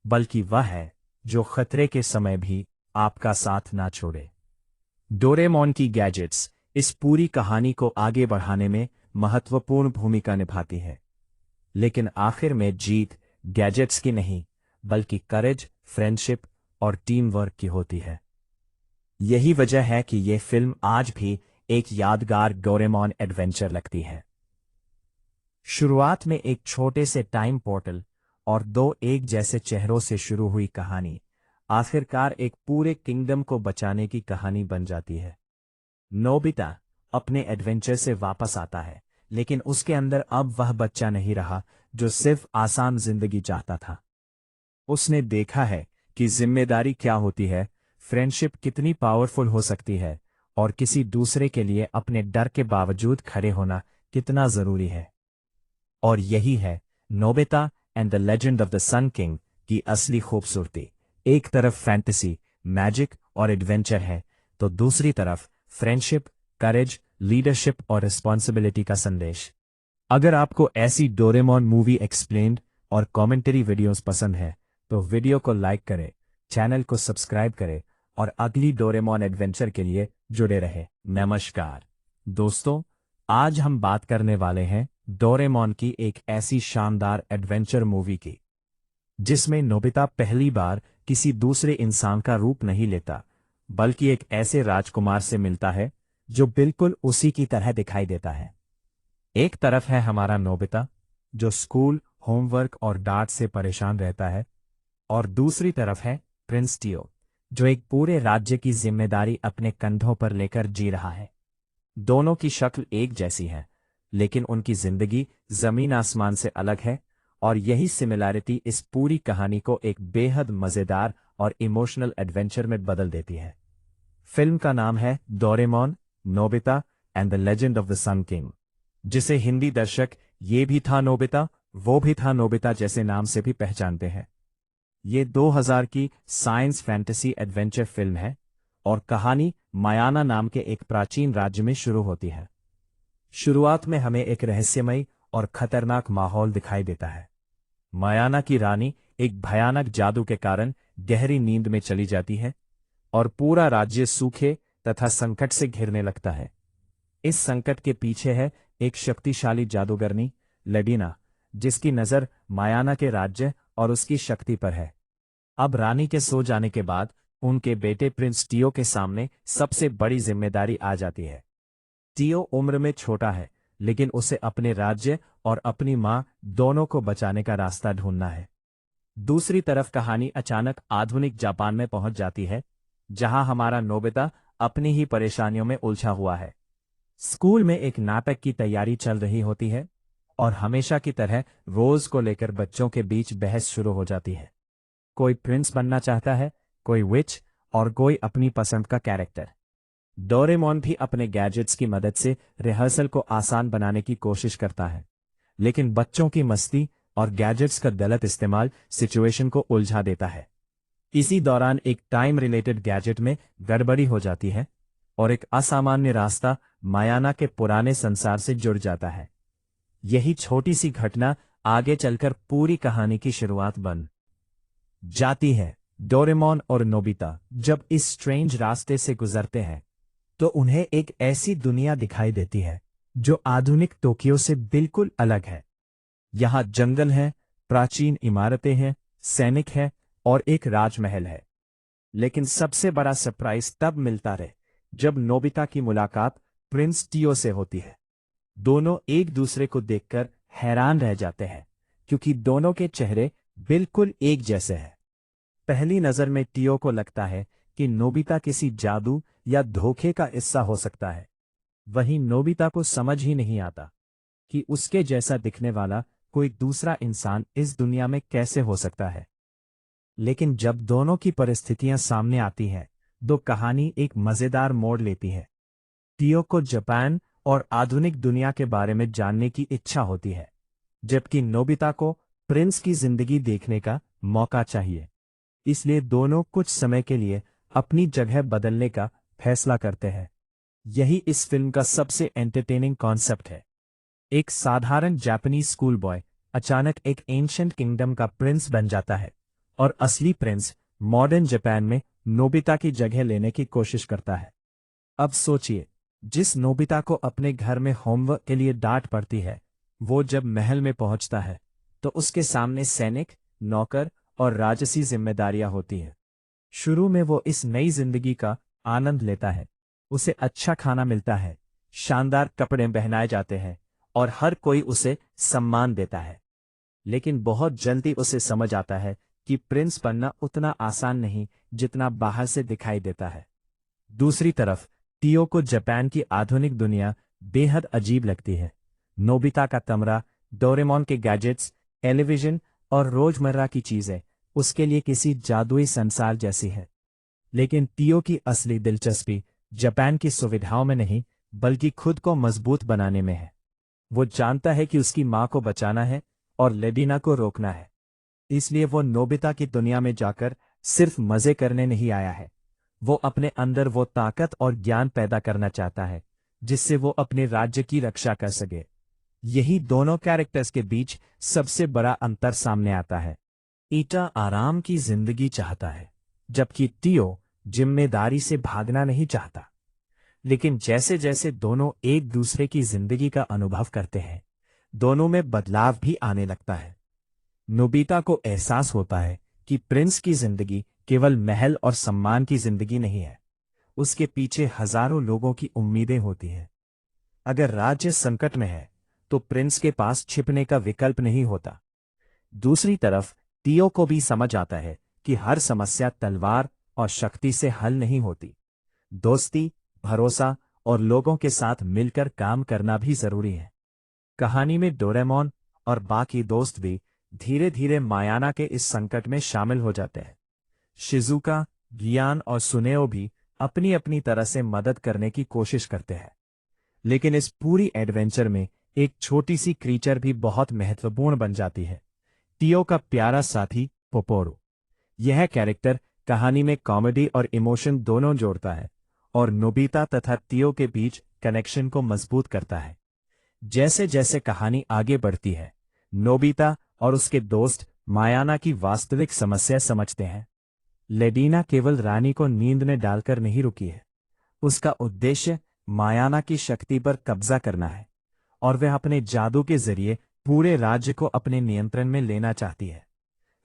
[SPEAKER 1] बल्कि वह है जो खतरे के समय भी आपका साथ ना छोड़े। डोरेमोन की गैजेट्स इस पूरी कहानी को आगे बढ़ाने में महत्वपूर्ण भूमिका निभाती है, लेकिन आखिर में जीत गैजेट्स की नहीं, बल्कि करेज, फ्रेंडशिप और टीम वर्क की होती है। यही वजह है कि यह फिल्म आज भी एक यादगार डोरेमोन एडवेंचर लगती है। शुरुआत में एक छोटे से टाइम पोर्टल और दो एक जैसे चेहरों से शुरू हुई कहानी आखिरकार एक पूरे किंगडम को बचाने की कहानी बन जाती है। नोबिता अपने एडवेंचर से वापस आता है, लेकिन उसके अंदर अब वह बच्चा नहीं रहा जो सिर्फ आसान जिंदगी चाहता था। उसने देखा है कि जिम्मेदारी क्या होती है, फ्रेंडशिप कितनी पावरफुल हो सकती है और किसी दूसरे के लिए अपने डर के बावजूद खड़े होना कितना जरूरी है। और यही है Nobita and the legend of the sun king की असली खूबसूरती। एक तरफ फैंटेसी, मैजिक और एडवेंचर है, तो दूसरी तरफ फ्रेंडशिप, करेज, लीडरशिप और रिस्पॉन्सिबिलिटी का संदेश। अगर आपको ऐसी डोरेमोन मूवी एक्सप्लेन्ड और कमेंट्री वीडियोस पसंद है, तो वीडियो को लाइक करें, चैनल को सब्सक्राइब करें और अगली डोरेमोन एडवेंचर के लिए जुड़े रहे। नमस्कार दोस्तों, आज हम बात करने वाले हैं डोरेमोन की एक ऐसी शानदार एडवेंचर मूवी की, जिसमें नोबिता पहली बार किसी दूसरे इंसान का रूप नहीं लेता, बल्कि एक ऐसे राजकुमार से मिलता है जो बिल्कुल उसी की तरह दिखाई देता है। एक तरफ है हमारा नोबिता, जो स्कूल, होमवर्क और डांट से परेशान रहता है, और दूसरी तरफ है प्रिंस टियो, जो एक पूरे राज्य की जिम्मेदारी अपने कंधों पर लेकर जी रहा है। दोनों की शक्ल एक जैसी है, लेकिन उनकी जिंदगी जमीन आसमान से अलग है, और यही सिमिलैरिटी इस पूरी कहानी को एक बेहद मजेदार और इमोशनल एडवेंचर में बदल देती है। फिल्म का नाम है Doraemon, Nobita and the legend of the sun king, जिसे हिंदी दर्शक ये भी था नोबिता, वो भी था नोबिता जैसे नाम से भी पहचानते हैं। ये 2000 की साइंस फैंटेसी एडवेंचर फिल्म है और कहानी मायाना नाम के एक प्राचीन राज्य में शुरू होती है। शुरुआत में हमें एक रहस्यमयी और खतरनाक माहौल दिखाई देता है। मायाना की रानी एक भयानक जादू के कारण गहरी नींद में चली जाती है और पूरा राज्य सूखे तथा संकट से घिरने लगता है। इस संकट के पीछे है एक शक्तिशाली जादूगरनी लेडिना, जिसकी नजर मायाना के राज्य और उसकी शक्ति पर है। अब रानी के सो जाने के बाद उनके बेटे प्रिंस टियो के सामने सबसे बड़ी जिम्मेदारी आ जाती है। टियो उम्र में छोटा है, लेकिन उसे अपने राज्य और अपनी मां दोनों को बचाने का रास्ता ढूंढना है। दूसरी तरफ कहानी अचानक आधुनिक जापान में पहुंच जाती है, जहां हमारा नोबिता अपनी ही परेशानियों में उलझा हुआ है। स्कूल में एक नाटक की तैयारी चल रही होती है और हमेशा की तरह रोज को लेकर बच्चों के बीच बहस शुरू हो जाती है। कोई प्रिंस बनना चाहता है, कोई विच और कोई अपनी पसंद का कैरेक्टर। डोरेमोन भी अपने गैजेट्स की मदद से रिहर्सल को आसान बनाने की कोशिश करता है, लेकिन बच्चों की मस्ती और गैजेट्स का गलत इस्तेमाल सिचुएशन को उलझा देता है। इसी दौरान एक टाइम रिलेटेड गैजेट में गड़बड़ी हो जाती है और एक असामान्य रास्ता मायाना के पुराने संसार से जुड़ जाता है। यही छोटी सी घटना आगे चलकर पूरी कहानी की शुरुआत बन जाती है। डोरेमोन और नोबिता जब इस स्ट्रेंज रास्ते से गुजरते हैं, तो उन्हें एक ऐसी दुनिया दिखाई देती है जो आधुनिक टोक्यो से बिल्कुल अलग है। यहाँ जंगल है, प्राचीन इमारतें हैं, सैनिक है और एक राजमहल है। लेकिन सबसे बड़ा सरप्राइज तब मिलता है जब नोबिता की मुलाकात प्रिंस टियो से होती है। दोनों एक दूसरे को देखकर हैरान रह जाते हैं क्योंकि दोनों के चेहरे बिल्कुल एक जैसे हैं। पहली नजर में टियो को लगता है कि नोबिता किसी जादू या धोखे का हिस्सा हो सकता है। वहीं नोबिता को समझ ही नहीं आता कि उसके जैसा दिखने वाला कोई दूसरा इंसान इस दुनिया में कैसे हो सकता है। लेकिन जब दोनों की परिस्थितियां सामने आती हैं, तो कहानी एक मजेदार मोड़ लेती है। टियो को जापान और आधुनिक दुनिया के बारे में जानने की इच्छा होती है, जबकि नोबिता को प्रिंस की जिंदगी देखने का मौका चाहिए। इसलिए दोनों कुछ समय के लिए अपनी जगह बदलने का फैसला करते हैं। यही इस फिल्म का सबसे एंटरटेनिंग कॉन्सेप्ट है। एक साधारण जापानीज स्कूल बॉय अचानक एक एंशिएंट किंगडम का प्रिंस बन जाता है और असली प्रिंस मॉडर्न जापान में नोबिता की जगह लेने की कोशिश करता है। अब सोचिए, जिस नोबिता को अपने घर में होमवर्क के लिए डांट पड़ती है, वो जब महल में पहुंचता है तो उसके सामने सैनिक, नौकर और राजसी जिम्मेदारियां होती हैं। शुरू में वो इस नई जिंदगी का आनंद लेता है। उसे अच्छा खाना मिलता है, शानदार कपड़े पहनाए जाते हैं और हर कोई उसे सम्मान देता है। लेकिन बहुत जल्दी उसे समझ आता है कि प्रिंस बनना उतना आसान नहीं जितना बाहर से दिखाई देता है। दूसरी तरफ टियो को जापान की आधुनिक दुनिया बेहद अजीब लगती है। नोबिता का कमरा, डोरेमोन के गैजेट्स, टेलीविजन और रोजमर्रा की चीजें उसके लिए किसी जादुई संसार जैसी है। लेकिन टियो की असली दिलचस्पी जापान की सुविधाओं में नहीं, बल्कि खुद को मजबूत बनाने में है। वो जानता है कि उसकी मां को बचाना है और लेडिना को रोकना है। इसलिए वो नोबिता की दुनिया में जाकर सिर्फ मजे करने नहीं आया है। वो अपने अंदर वो ताकत और ज्ञान पैदा करना चाहता है जिससे वो अपने राज्य की रक्षा कर सके। यही दोनों कैरेक्टर्स के बीच सबसे बड़ा अंतर सामने आता है। ईटा आराम की जिंदगी चाहता है, जबकि टियो जिम्मेदारी से भागना नहीं चाहता। लेकिन जैसे जैसे दोनों एक दूसरे की जिंदगी का अनुभव करते हैं, दोनों में बदलाव भी आने लगता है। नोबिता को एहसास होता है कि प्रिंस की जिंदगी केवल महल और सम्मान की जिंदगी नहीं है। उसके पीछे हजारों लोगों की उम्मीदें होती हैं। अगर राज्य संकट में है तो प्रिंस के पास छिपने का विकल्प नहीं होता। दूसरी तरफ टियो को भी समझ आता है कि हर समस्या तलवार और शक्ति से हल नहीं होती। दोस्ती, भरोसा और लोगों के साथ मिलकर काम करना भी जरूरी है। कहानी में डोरेमोन और बाकी दोस्त भी धीरे धीरे मायाना के इस संकट में शामिल हो जाते हैं। शिजुका, गियान और सुनेओ भी अपनी अपनी तरह से मदद करने की कोशिश करते हैं। लेकिन इस पूरी एडवेंचर में एक छोटी सी क्रीचर भी बहुत महत्वपूर्ण बन जाती है, टियो का प्यारा साथी पोपोरो। यह कैरेक्टर कहानी में कॉमेडी और इमोशन दोनों जोड़ता है और नोबिता तथा टियो के बीच कनेक्शन को मजबूत करता है। जैसे जैसे कहानी आगे बढ़ती है, नोबिता और उसके दोस्त मायाना की वास्तविक समस्या समझते हैं। लेडिना केवल रानी को नींद में डालकर नहीं रुकी है। उसका उद्देश्य मायाना की शक्ति पर कब्जा करना है और वह अपने जादू के जरिए पूरे राज्य को अपने नियंत्रण में लेना चाहती है।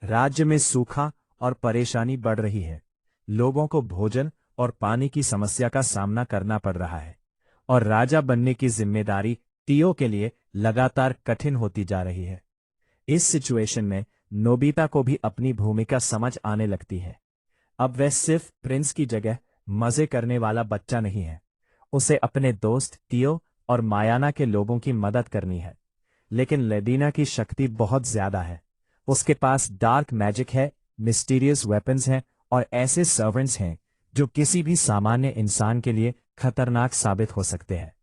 [SPEAKER 1] राज्य में सूखा और परेशानी बढ़ रही है। लोगों को भोजन और पानी की समस्या का सामना करना पड़ रहा है और राजा बनने की जिम्मेदारी टियो के लिए लगातार कठिन होती जा रही है। इस सिचुएशन में नोबिता को भी अपनी भूमिका समझ आने लगती है। अब वह सिर्फ प्रिंस की जगह मजे करने वाला बच्चा नहीं है। उसे अपने दोस्त टियो और मायाना के लोगों की मदद करनी है। लेकिन लेडिना की शक्ति बहुत ज्यादा है। उसके पास डार्क मैजिक है, मिस्टीरियस वेपन्स हैं और ऐसे सर्वेंट्स हैं जो किसी भी सामान्य इंसान के लिए खतरनाक साबित हो सकते हैं।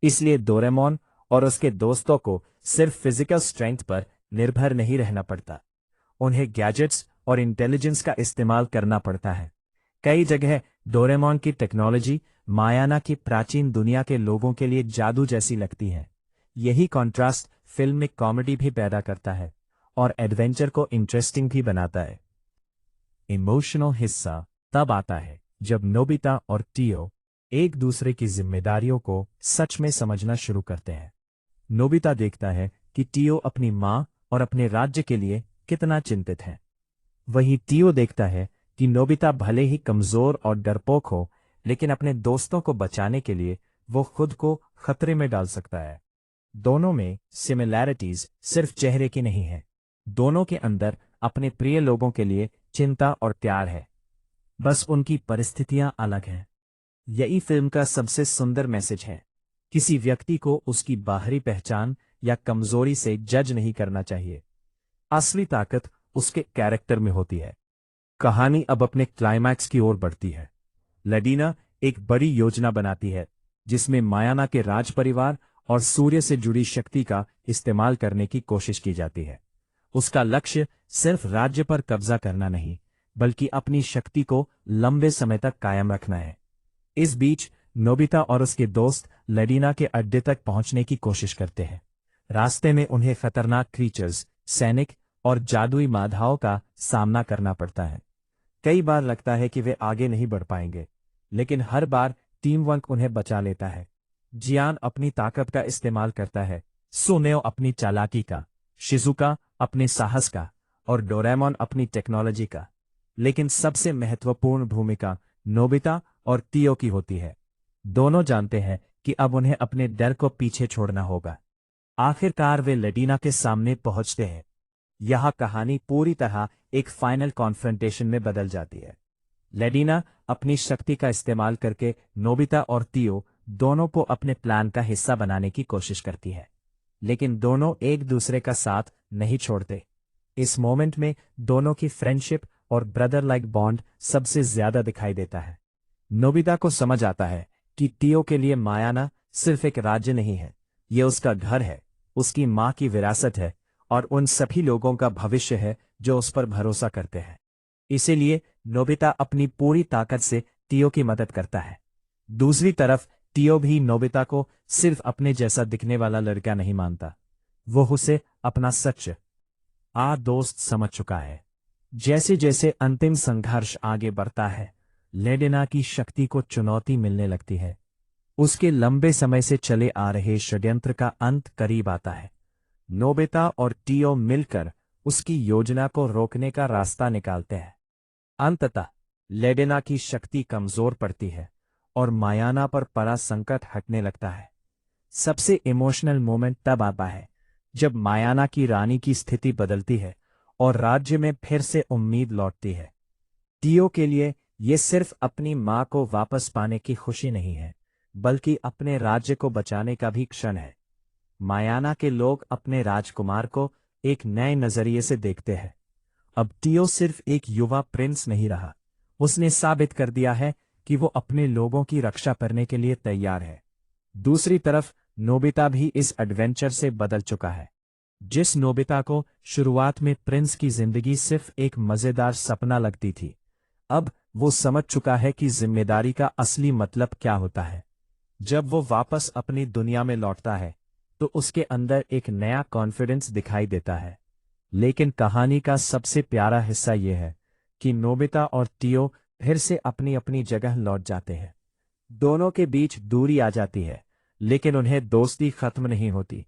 [SPEAKER 1] इसलिए डोरेमोन और उसके दोस्तों को सिर्फ फिजिकल स्ट्रेंथ पर निर्भर नहीं रहना पड़ता। उन्हें गैजेट्स और इंटेलिजेंस का इस्तेमाल करना पड़ता है। कई जगह डोरेमोन की टेक्नोलॉजी मायाना की प्राचीन दुनिया के लोगों के लिए जादू जैसी लगती है। यही कॉन्ट्रास्ट फिल्म में कॉमेडी भी पैदा करता है और एडवेंचर को इंटरेस्टिंग भी बनाता है। इमोशनल हिस्सा तब आता है जब नोबिता और टियो एक दूसरे की जिम्मेदारियों को सच में समझना शुरू करते हैं। नोबिता देखता है कि टीओ अपनी माँ और अपने राज्य के लिए कितना चिंतित है। वहीं टीओ देखता है कि नोबिता भले ही कमजोर और डरपोक हो, लेकिन अपने दोस्तों को बचाने के लिए वो खुद को खतरे में डाल सकता है। दोनों में सिमिलैरिटीज सिर्फ चेहरे की नहीं है। दोनों के अंदर अपने प्रिय लोगों के लिए चिंता और प्यार है, बस उनकी परिस्थितियां अलग हैं। यही फिल्म का सबसे सुंदर मैसेज है। किसी व्यक्ति को उसकी बाहरी पहचान या कमजोरी से जज नहीं करना चाहिए। असली ताकत उसके कैरेक्टर में होती है। कहानी अब अपने क्लाइमैक्स की ओर बढ़ती है। लेडिना एक बड़ी योजना बनाती है, जिसमें मायाना के राज परिवार और सूर्य से जुड़ी शक्ति का इस्तेमाल करने की कोशिश की जाती है। उसका लक्ष्य सिर्फ राज्य पर कब्जा करना नहीं, बल्कि अपनी शक्ति को लंबे समय तक कायम रखना है। इस बीच नोबिता और उसके दोस्त लेडिना के अड्डे तक पहुंचने की कोशिश करते हैं। रास्ते में उन्हें खतरनाक क्रीचर्स, सैनिक और जादुई बाधाओं का सामना करना पड़ता है। कई बार लगता है कि वे आगे नहीं बढ़ पाएंगे, लेकिन हर बार टीम वर्क उन्हें बचा लेता है। जियान अपनी ताकत का इस्तेमाल करता है, सुनेओ अपनी चालाकी का, शिजुका अपने साहस का और डोरेमोन अपनी टेक्नोलॉजी का। लेकिन सबसे महत्वपूर्ण भूमिका नोबिता और टीओ की होती है। दोनों जानते हैं कि अब उन्हें अपने डर को पीछे छोड़ना होगा। आखिरकार वे लेडिना के सामने पहुंचते हैं। यह कहानी पूरी तरह एक फाइनल कॉन्फ्रंटेशन में बदल जाती है। लेडिना अपनी शक्ति का इस्तेमाल करके नोबिता और टीओ दोनों को अपने प्लान का हिस्सा बनाने की कोशिश करती है, लेकिन दोनों एक दूसरे का साथ नहीं छोड़ते। इस मोमेंट में दोनों की फ्रेंडशिप और ब्रदर लाइक बॉन्ड सबसे ज्यादा दिखाई देता है। नोबिता को समझ आता है कि टीओ के लिए मायाना सिर्फ एक राज्य नहीं है, ये उसका घर है, उसकी माँ की विरासत है और उन सभी लोगों का भविष्य है जो उस पर भरोसा करते हैं। इसीलिए नोबिता अपनी पूरी ताकत से टीओ की मदद करता है। दूसरी तरफ टीओ भी नोबिता को सिर्फ अपने जैसा दिखने वाला लड़का नहीं मानता, वो उसे अपना सच दोस्त समझ चुका है। जैसे जैसे अंतिम संघर्ष आगे बढ़ता है, लेडिना की शक्ति को चुनौती मिलने लगती है। उसके लंबे समय से चले आ रहे षड्यंत्र का अंत करीब आता है। नोबिता और टीओ मिलकर उसकी योजना को रोकने का रास्ता निकालते हैं। अंततः लेडिना की शक्ति कमजोर पड़ती है और मायाना पर पड़ा संकट हटने लगता है। सबसे इमोशनल मोमेंट तब आता है जब मायाना की रानी की स्थिति बदलती है और राज्य में फिर से उम्मीद लौटती है। टीओ के लिए ये सिर्फ अपनी मां को वापस पाने की खुशी नहीं है, बल्कि अपने राज्य को बचाने का भी क्षण है। मायाना के लोग अपने राजकुमार को एक नए नजरिए से देखते हैं। अब टीओ सिर्फ एक युवा प्रिंस नहीं रहा, उसने साबित कर दिया है कि वो अपने लोगों की रक्षा करने के लिए तैयार है। दूसरी तरफ नोबिता भी इस एडवेंचर से बदल चुका है। जिस नोबिता को शुरुआत में प्रिंस की जिंदगी सिर्फ एक मजेदार सपना लगती थी, अब वो समझ चुका है कि जिम्मेदारी का असली मतलब क्या होता है। जब वो वापस अपनी दुनिया में लौटता है तो उसके अंदर एक नया कॉन्फिडेंस दिखाई देता है। लेकिन कहानी का सबसे प्यारा हिस्सा यह है कि नोबिता और टीओ फिर से अपनी अपनी जगह लौट जाते हैं। दोनों के बीच दूरी आ जाती है, लेकिन उन्हें दोस्ती खत्म नहीं होती।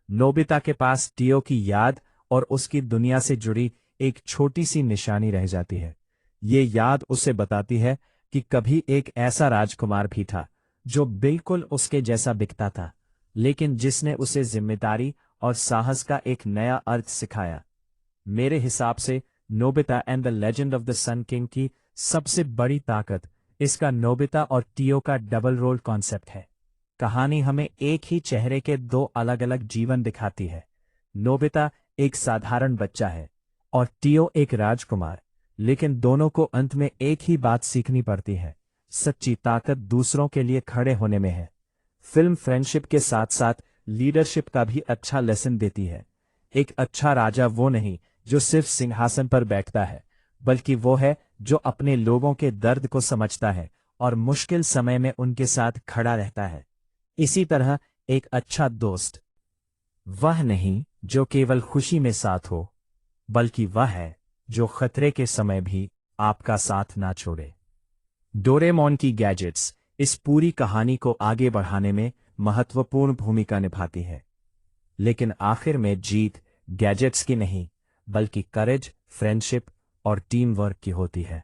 [SPEAKER 1] नोबिता के पास टीओ की याद और उसकी दुनिया से जुड़ी एक छोटी सी निशानी रह जाती है। ये याद उसे बताती है कि कभी एक ऐसा राजकुमार भी था जो बिल्कुल उसके जैसा दिखता था, लेकिन जिसने उसे जिम्मेदारी और साहस का एक नया अर्थ सिखाया। मेरे हिसाब से Nobita and the legend of the sun king की सबसे बड़ी ताकत इसका नोबिता और टीओ का डबल रोल कॉन्सेप्ट है। कहानी हमें एक ही चेहरे के दो अलग अलग जीवन दिखाती है। नोबिता एक साधारण बच्चा है और टीओ एक राजकुमार, लेकिन दोनों को अंत में एक ही बात सीखनी पड़ती है, सच्ची ताकत दूसरों के लिए खड़े होने में है। फिल्म फ्रेंडशिप के साथ साथ लीडरशिप का भी अच्छा लेसन देती है। एक अच्छा राजा वो नहीं जो सिर्फ सिंहासन पर बैठता है, बल्कि वो है जो अपने लोगों के दर्द को समझता है और मुश्किल समय में उनके साथ खड़ा रहता है। इसी तरह एक अच्छा दोस्त वह नहीं जो केवल खुशी में साथ हो, बल्कि वह है जो खतरे के समय भी आपका साथ ना छोड़े। डोरेमोन की गैजेट्स इस पूरी कहानी को आगे बढ़ाने में महत्वपूर्ण भूमिका निभाती है। लेकिन आखिर में जीत गैजेट्स की नहीं, बल्कि करेज, फ्रेंडशिप और टीम वर्क की होती है।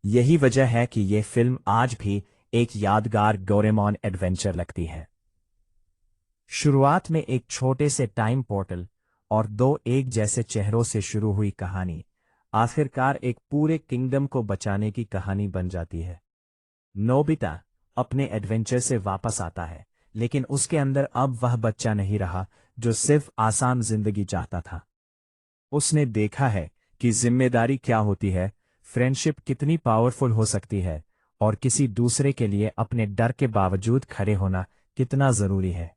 [SPEAKER 1] यही वजह है कि यह फिल्म आज भी एक यादगार डोरेमोन एडवेंचर लगती है। शुरुआत में एक छोटे से टाइम पोर्टल और दो एक जैसे चेहरों से शुरू हुई कहानी आखिरकार एक पूरे किंगडम को बचाने की कहानी बन जाती है। नोबिता अपने एडवेंचर से वापस आता है, लेकिन उसके अंदर अब वह बच्चा नहीं रहा जो सिर्फ आसान जिंदगी चाहता था। उसने देखा है कि जिम्मेदारी क्या होती है, फ्रेंडशिप कितनी पावरफुल हो सकती है और किसी दूसरे के लिए अपने डर के बावजूद खड़े होना कितना जरूरी है।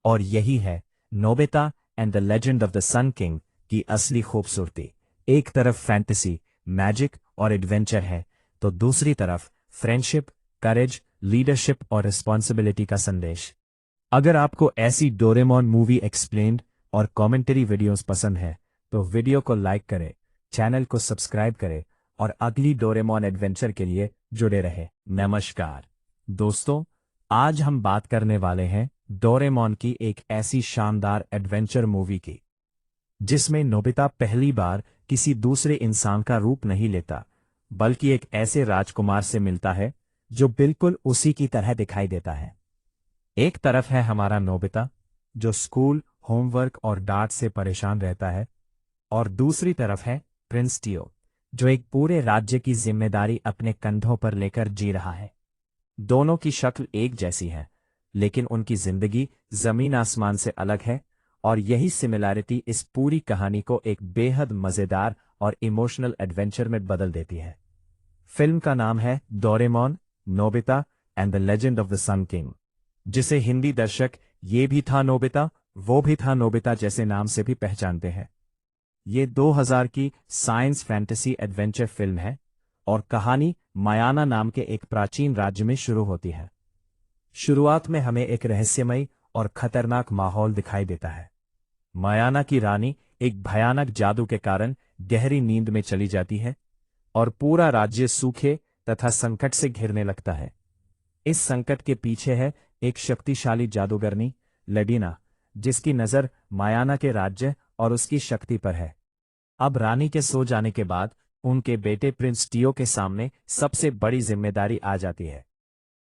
[SPEAKER 1] और यही है Nobita and the legend of the sun king की असली खूबसूरती। एक तरफ फैंटेसी, मैजिक और एडवेंचर है, तो दूसरी तरफ फ्रेंडशिप, करेज, लीडरशिप और रिस्पॉन्सिबिलिटी का संदेश। अगर आपको ऐसी डोरेमोन मूवी एक्सप्लेन्ड और कमेंट्री वीडियोस पसंद है तो वीडियो को लाइक करें, चैनल को सब्सक्राइब करें और अगली डोरेमोन एडवेंचर के लिए जुड़े रहे। नमस्कार दोस्तों, आज हम बात करने वाले हैं डोरेमोन की एक ऐसी शानदार एडवेंचर मूवी की जिसमें नोबिता पहली बार किसी दूसरे इंसान का रूप नहीं लेता, बल्कि एक ऐसे राजकुमार से मिलता है जो बिल्कुल उसी की तरह दिखाई देता है। एक तरफ है हमारा नोबिता जो स्कूल, होमवर्क और डांट से परेशान रहता है, और दूसरी तरफ है प्रिंस टियो जो एक पूरे राज्य की जिम्मेदारी अपने कंधों पर लेकर जी रहा है। दोनों की शक्ल एक जैसी है, लेकिन उनकी जिंदगी जमीन आसमान से अलग है, और यही सिमिलैरिटी इस पूरी कहानी को एक बेहद मजेदार और इमोशनल एडवेंचर में बदल देती है। फिल्म का नाम है Doraemon, Nobita and the legend of the sun king, जिसे हिंदी दर्शक ये भी था नोबिता, वो भी था नोबिता जैसे नाम से भी पहचानते हैं। ये 2000 की साइंस फैंटेसी एडवेंचर फिल्म है और कहानी मायाना नाम के एक प्राचीन राज्य में शुरू होती है। शुरुआत में हमें एक रहस्यमयी और खतरनाक माहौल दिखाई देता है। मायाना की रानी एक भयानक जादू के कारण गहरी नींद में चली जाती है और पूरा राज्य सूखे तथा संकट से घिरने लगता है। इस संकट के पीछे है एक शक्तिशाली जादूगरनी लेडिना, जिसकी नजर मायाना के राज्य और उसकी शक्ति पर है। अब रानी के सो जाने के बाद उनके बेटे प्रिंस टियो के सामने सबसे बड़ी जिम्मेदारी आ जाती है।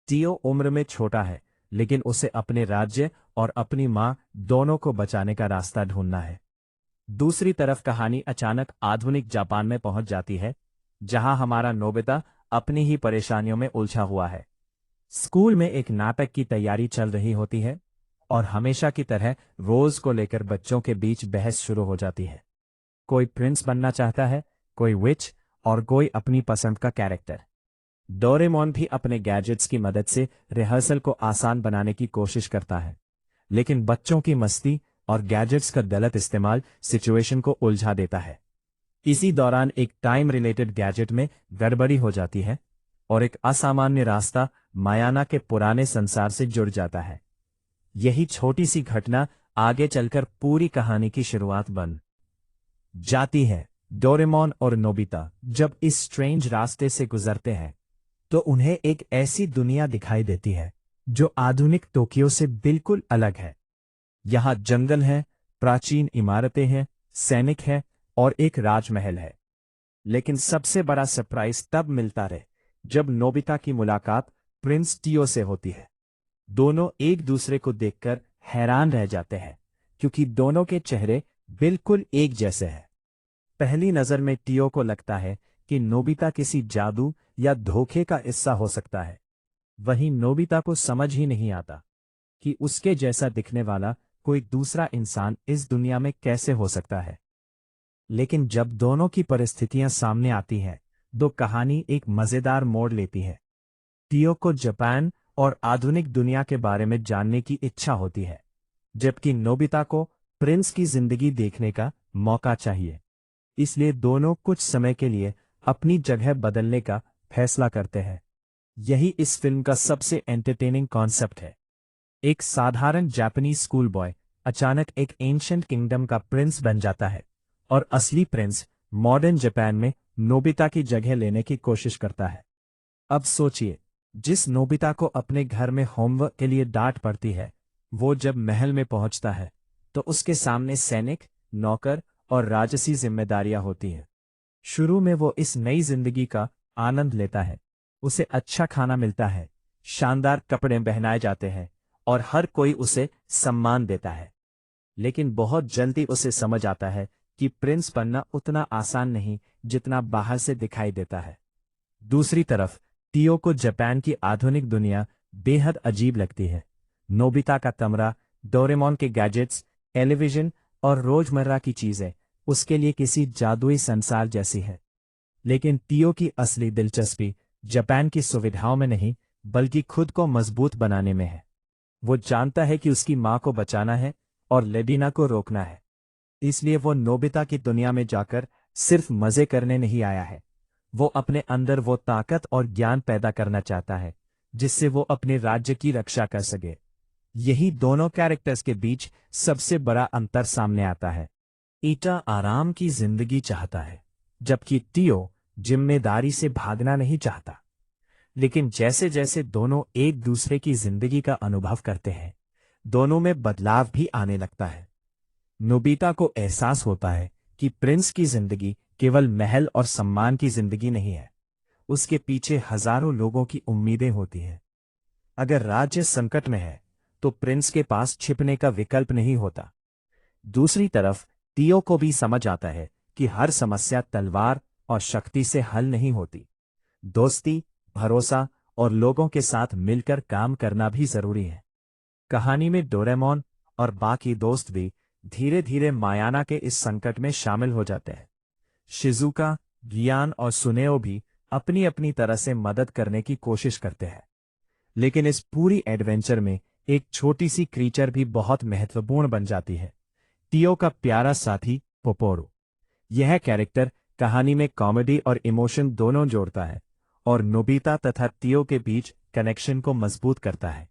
[SPEAKER 1] टियो उम्र में छोटा है, लेकिन उसे अपने राज्य और अपनी मां दोनों को बचाने का रास्ता ढूंढना है। दूसरी तरफ कहानी अचानक आधुनिक जापान में पहुंच जाती है, जहां हमारा नोबिता अपनी ही परेशानियों में उलझा हुआ है। स्कूल में एक नाटक की तैयारी चल रही होती है और हमेशा की तरह रोज को लेकर बच्चों के बीच बहस शुरू हो जाती है। कोई प्रिंस बनना चाहता है, कोई विच और कोई अपनी पसंद का कैरेक्टर। डोरेमोन भी अपने गैजेट्स की मदद से रिहर्सल को आसान बनाने की कोशिश करता है, लेकिन बच्चों की मस्ती और गैजेट्स का गलत इस्तेमाल सिचुएशन को उलझा देता है। इसी दौरान एक टाइम रिलेटेड गैजेट में गड़बड़ी हो जाती है और एक असामान्य रास्ता मायाना के पुराने संसार से जुड़ जाता है। यही छोटी सी घटना आगे चलकर पूरी कहानी की शुरुआत बन जाती है। डोरेमोन और नोबिता जब इस स्ट्रेंज रास्ते से गुजरते हैं तो उन्हें एक ऐसी दुनिया दिखाई देती है जो आधुनिक टोक्यो से बिल्कुल अलग है। यहाँ जंगल है, प्राचीन इमारतें हैं, सैनिक है और एक राजमहल है। लेकिन सबसे बड़ा सरप्राइज तब मिलता है जब नोबिता की मुलाकात प्रिंस टियो से होती है। दोनों एक दूसरे को देखकर हैरान रह जाते हैं, क्योंकि दोनों के चेहरे बिल्कुल एक जैसे हैं। पहली नजर में टियो को लगता है कि नोबिता किसी जादू या धोखे का हिस्सा हो सकता है। वहीं नोबिता को समझ ही नहीं आता कि उसके जैसा दिखने वाला कोई दूसरा इंसान इस दुनिया में कैसे हो सकता है। लेकिन जब दोनों की परिस्थितियां सामने आती हैं, तो कहानी एक मजेदार मोड़ लेती है। टियो को जापान और आधुनिक दुनिया के बारे में जानने की इच्छा होती है, जबकि नोबिता को प्रिंस की जिंदगी देखने का मौका चाहिए। इसलिए दोनों कुछ समय के लिए अपनी जगह बदलने का फैसला करते हैं। यही इस फिल्म का सबसे एंटरटेनिंग कॉन्सेप्ट है। एक साधारण जापानीज स्कूल बॉय अचानक एक एंशिएंट किंगडम का प्रिंस बन जाता है और असली प्रिंस मॉडर्न जापान में नोबिता की जगह लेने की कोशिश करता है। अब सोचिए, जिस नोबिता को अपने घर में होमवर्क के लिए डांट पड़ती है, वो जब महल में पहुंचता है तो उसके सामने सैनिक, नौकर और राजसी जिम्मेदारियां होती हैं। शुरू में वो इस नई जिंदगी का आनंद लेता है। उसे अच्छा खाना मिलता है, शानदार कपड़े पहनाए जाते हैं और हर कोई उसे सम्मान देता है। लेकिन बहुत जल्दी उसे समझ आता है कि प्रिंस बनना उतना आसान नहीं जितना बाहर से दिखाई देता है। दूसरी तरफ टियो को जापान की आधुनिक दुनिया बेहद अजीब लगती है। नोबिता का कमरा, डोरेमोन के गैजेट्स, टेलीविजन और रोजमर्रा की चीजें उसके लिए किसी जादुई संसार जैसी है। लेकिन टियो की असली दिलचस्पी जापान की सुविधाओं में नहीं, बल्कि खुद को मजबूत बनाने में है। वो जानता है कि उसकी मां को बचाना है और लेडिना को रोकना है। इसलिए वो नोबिता की दुनिया में जाकर सिर्फ मजे करने नहीं आया है। वो अपने अंदर वो ताकत और ज्ञान पैदा करना चाहता है जिससे वो अपने राज्य की रक्षा कर सके। यही दोनों कैरेक्टर्स के बीच सबसे बड़ा अंतर सामने आता है। ईटा आराम की जिंदगी चाहता है, जबकि टियो जिम्मेदारी से भागना नहीं चाहता। लेकिन जैसे जैसे दोनों एक दूसरे की जिंदगी का अनुभव करते हैं, दोनों में बदलाव भी आने लगता है। नोबिता को एहसास होता है कि प्रिंस की जिंदगी केवल महल और सम्मान की जिंदगी नहीं है। उसके पीछे हजारों लोगों की उम्मीदें होती हैं। अगर राज्य संकट में है तो प्रिंस के पास छिपने का विकल्प नहीं होता। दूसरी तरफ टियो को भी समझ आता है कि हर समस्या तलवार और शक्ति से हल नहीं होती। दोस्ती, भरोसा और लोगों के साथ मिलकर काम करना भी जरूरी है। कहानी में डोरेमोन और बाकी दोस्त भी धीरे धीरे मायाना के इस संकट में शामिल हो जाते हैं। शिजुका, गियान और सुनेओ भी अपनी अपनी तरह से मदद करने की कोशिश करते हैं। लेकिन इस पूरी एडवेंचर में एक छोटी सी क्रीचर भी बहुत महत्वपूर्ण बन जाती है, टियो का प्यारा साथी पोपोरो। यह कैरेक्टर कहानी में कॉमेडी और इमोशन दोनों जोड़ता है और नोबिता तथा टियो के बीच कनेक्शन को मजबूत करता है।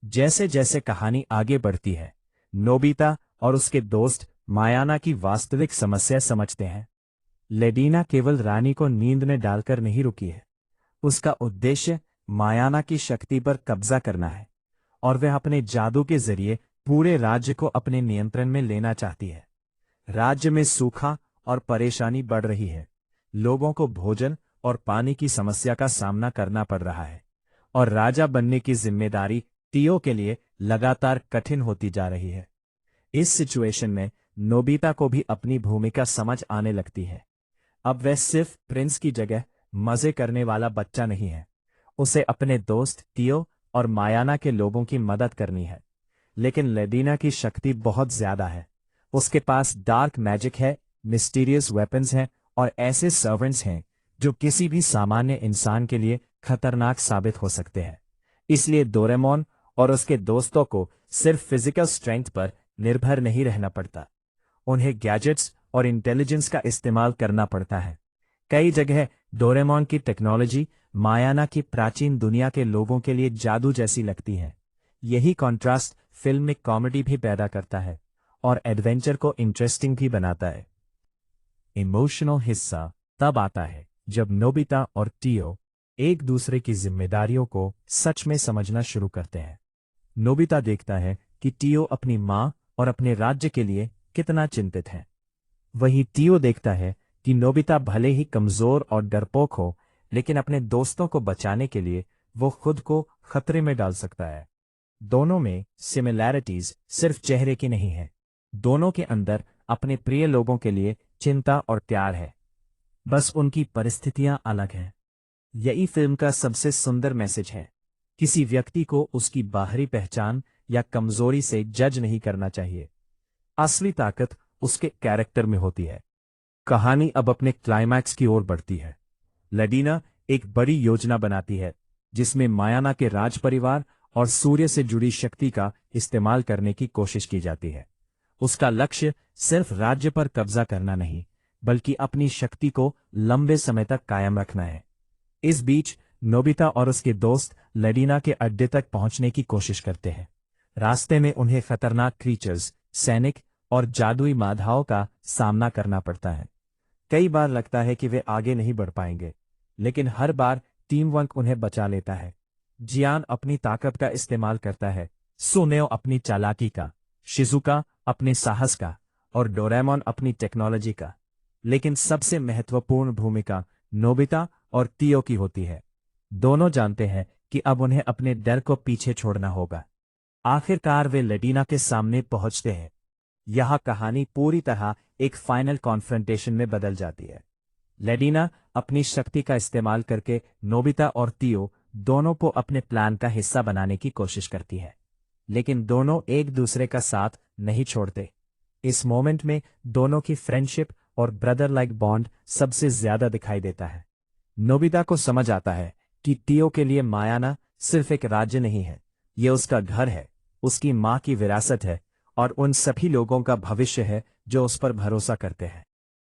[SPEAKER 1] जैसे जैसे कहानी आगे बढ़ती है, नोबिता और उसके दोस्त मायाना की वास्तविक समस्या समझते हैं। लेडीना केवल रानी को नींद में डालकर नहीं रुकी है। उसका उद्देश्य मायाना की शक्ति पर कब्जा करना है और वह अपने जादू के जरिए पूरे राज्य को अपने नियंत्रण में लेना चाहती है। राज्य में सूखा और परेशानी बढ़ रही है। लोगों को भोजन और पानी की समस्या का सामना करना पड़ रहा है और राजा बनने की जिम्मेदारी टियो के लिए लगातार कठिन होती जा रही है। इस सिचुएशन में नोबिता को भी अपनी भूमिका समझ आने लगती है। अब वह सिर्फ प्रिंस की जगह मजे करने वाला बच्चा नहीं है। उसे अपने दोस्त टियो और मायाना के लोगों की मदद करनी है। लेकिन लेडीना की शक्ति बहुत ज्यादा है। उसके पास डार्क मैजिक है, मिस्टीरियस वेपन्स हैं और ऐसे सर्वेंट्स हैं जो किसी भी सामान्य इंसान के लिए खतरनाक साबित हो सकते हैं। इसलिए डोरेमोन और उसके दोस्तों को सिर्फ फिजिकल स्ट्रेंथ पर निर्भर नहीं रहना पड़ता। उन्हें गैजेट्स और इंटेलिजेंस का इस्तेमाल करना पड़ता है। कई जगह डोरेमोन की टेक्नोलॉजी मायाना की प्राचीन दुनिया के लोगों के लिए जादू जैसी लगती है। यही कॉन्ट्रास्ट फिल्म में कॉमेडी भी पैदा करता है और एडवेंचर को इंटरेस्टिंग भी बनाता है। इमोशनल हिस्सा तब आता है जब नोबिता और टियो एक दूसरे की जिम्मेदारियों को सच में समझना शुरू करते हैं। नोबिता देखता है कि टियो अपनी मां और अपने राज्य के लिए कितना चिंतित है। वहीं टियो देखता है कि नोबिता भले ही कमजोर और डरपोक हो, लेकिन अपने दोस्तों को बचाने के लिए वो खुद को खतरे में डाल सकता है। दोनों में सिमिलैरिटीज सिर्फ चेहरे की नहीं है। दोनों के अंदर अपने प्रिय लोगों के लिए चिंता और प्यार है, बस उनकी परिस्थितियां अलग हैं। यही फिल्म का सबसे सुंदर मैसेज है। किसी व्यक्ति को उसकी बाहरी पहचान या कमजोरी से जज नहीं करना चाहिए। असली ताकत उसके कैरेक्टर में होती है। कहानी अब अपने क्लाइमैक्स की ओर बढ़ती है। लेडीना एक बड़ी योजना बनाती है जिसमें मायाना के राज परिवार और सूर्य से जुड़ी शक्ति का इस्तेमाल करने की कोशिश की जाती है। उसका लक्ष्य सिर्फ राज्य पर कब्जा करना नहीं, बल्कि अपनी शक्ति को लंबे समय तक कायम रखना है। इस बीच नोबिता और उसके दोस्त लेडीना के अड्डे तक पहुंचने की कोशिश करते हैं। रास्ते में उन्हें खतरनाक क्रीचर्स, सैनिक और जादुई बाधाओं का सामना करना पड़ता है। कई बार लगता है कि वे आगे नहीं बढ़ पाएंगे, लेकिन हर बार टीम वर्क उन्हें बचा लेता है। जियान अपनी ताकत का इस्तेमाल करता है, सुनेओ अपनी चालाकी का, शिजुका अपने साहस का और डोरेमोन अपनी टेक्नोलॉजी का। लेकिन सबसे महत्वपूर्ण भूमिका नोबिता और तियो की होती है। दोनों जानते हैं कि अब उन्हें अपने डर को पीछे छोड़ना होगा। आखिरकार वे लेडीना के सामने पहुंचते हैं। यह कहानी पूरी तरह एक फाइनल कॉन्फ्रंटेशन में बदल जाती है। लेडीना अपनी शक्ति का इस्तेमाल करके नोबिता और तियो दोनों को अपने प्लान का हिस्सा बनाने की कोशिश करती है, लेकिन दोनों एक दूसरे का साथ नहीं छोड़ते। इस मोमेंट में दोनों की फ्रेंडशिप और ब्रदर लाइक बॉन्ड सबसे ज्यादा दिखाई देता है। नोबिता को समझ आता है कि तियो के लिए मायाना सिर्फ एक राज्य नहीं है, ये उसका घर है, उसकी माँ की विरासत है और उन सभी लोगों का भविष्य है जो उस पर भरोसा करते हैं।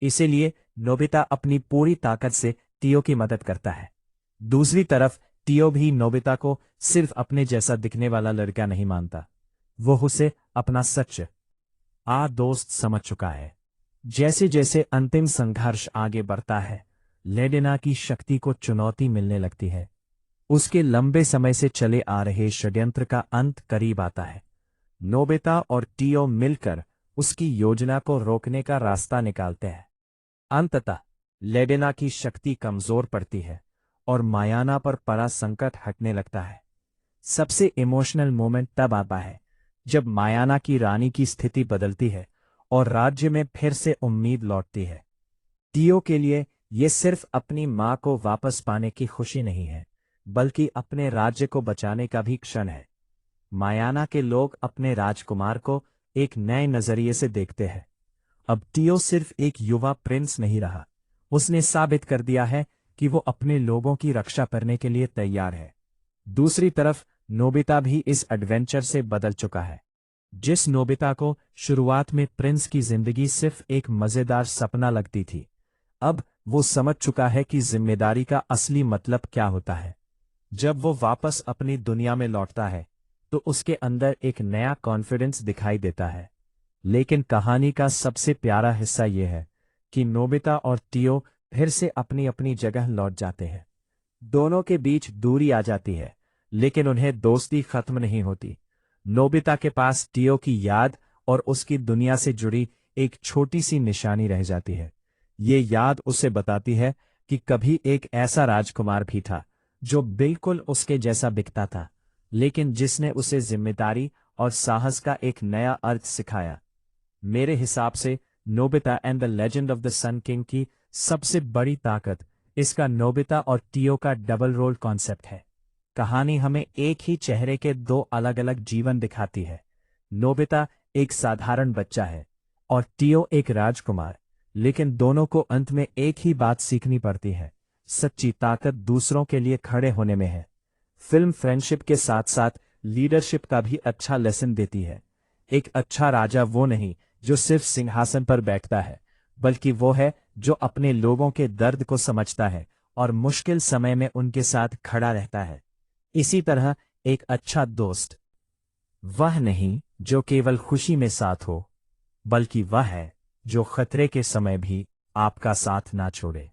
[SPEAKER 1] इसीलिए नोबिता अपनी पूरी ताकत से तियो की मदद करता है। दूसरी तरफ तियो भी नोबिता को सिर्फ अपने जैसा दिखने वाला लड़का नहीं मानता, वो उसे अपना सच दोस्त समझ चुका है। जैसे जैसे अंतिम संघर्ष आगे बढ़ता है, लेडिना की शक्ति को चुनौती मिलने लगती है। उसके लंबे समय से चले आ रहे षड्यंत्र का अंत करीब आता है। नोबिता और तियो मिलकर उसकी योजना को रोकने का रास्ता निकालते हैं। अंततः लेडिना की शक्ति कमजोर पड़ती है और मायाना पर पड़ा संकट हटने लगता है। सबसे इमोशनल मोमेंट तब आता है जब मायाना की रानी की स्थिति बदलती है और राज्य में फिर से उम्मीद लौटती है। तियो के लिए ये सिर्फ अपनी मां को वापस पाने की खुशी नहीं है, बल्कि अपने राज्य को बचाने का भी क्षण है। मायाना के लोग अपने राजकुमार को एक नए नजरिए से देखते हैं। अब तियो सिर्फ एक युवा प्रिंस नहीं रहा, उसने साबित कर दिया है कि वो अपने लोगों की रक्षा करने के लिए तैयार है। दूसरी तरफ नोबिता भी इस एडवेंचर से बदल चुका है। जिस नोबिता को शुरुआत में प्रिंस की जिंदगी सिर्फ एक मजेदार सपना लगती थी, अब वो समझ चुका है कि जिम्मेदारी का असली मतलब क्या होता है। जब वो वापस अपनी दुनिया में लौटता है तो उसके अंदर एक नया कॉन्फिडेंस दिखाई देता है। लेकिन कहानी का सबसे प्यारा हिस्सा यह है कि नोबिता और तियो फिर से अपनी अपनी जगह लौट जाते हैं। दोनों के बीच दूरी आ जाती है, लेकिन उन्हें दोस्ती खत्म नहीं होती। नोबिता के पास तियो की याद और उसकी दुनिया से जुड़ी एक छोटी सी निशानी रह जाती है। ये याद उसे बताती है कि कभी एक ऐसा राजकुमार भी था जो बिल्कुल उसके जैसा दिखता था, लेकिन जिसने उसे जिम्मेदारी और साहस का एक नया अर्थ सिखाया। मेरे हिसाब से Nobita and the legend of the sun king की सबसे बड़ी ताकत इसका नोबिता और तियो का डबल रोल कॉन्सेप्ट है। कहानी हमें एक ही चेहरे के दो अलग अलग जीवन दिखाती है। नोबिता एक साधारण बच्चा है और तियो एक राजकुमार, लेकिन दोनों को अंत में एक ही बात सीखनी पड़ती है, सच्ची ताकत दूसरों के लिए खड़े होने में है। फिल्म फ्रेंडशिप के साथ साथ लीडरशिप का भी अच्छा लेसन देती है। एक अच्छा राजा वो नहीं जो सिर्फ सिंहासन पर बैठता है, बल्कि वो है जो अपने लोगों के दर्द को समझता है और मुश्किल समय में उनके साथ खड़ा रहता है। इसी तरह एक अच्छा दोस्त वह नहीं जो केवल खुशी में साथ हो, बल्कि वह है जो खतरे के समय भी आपका साथ ना छोड़े।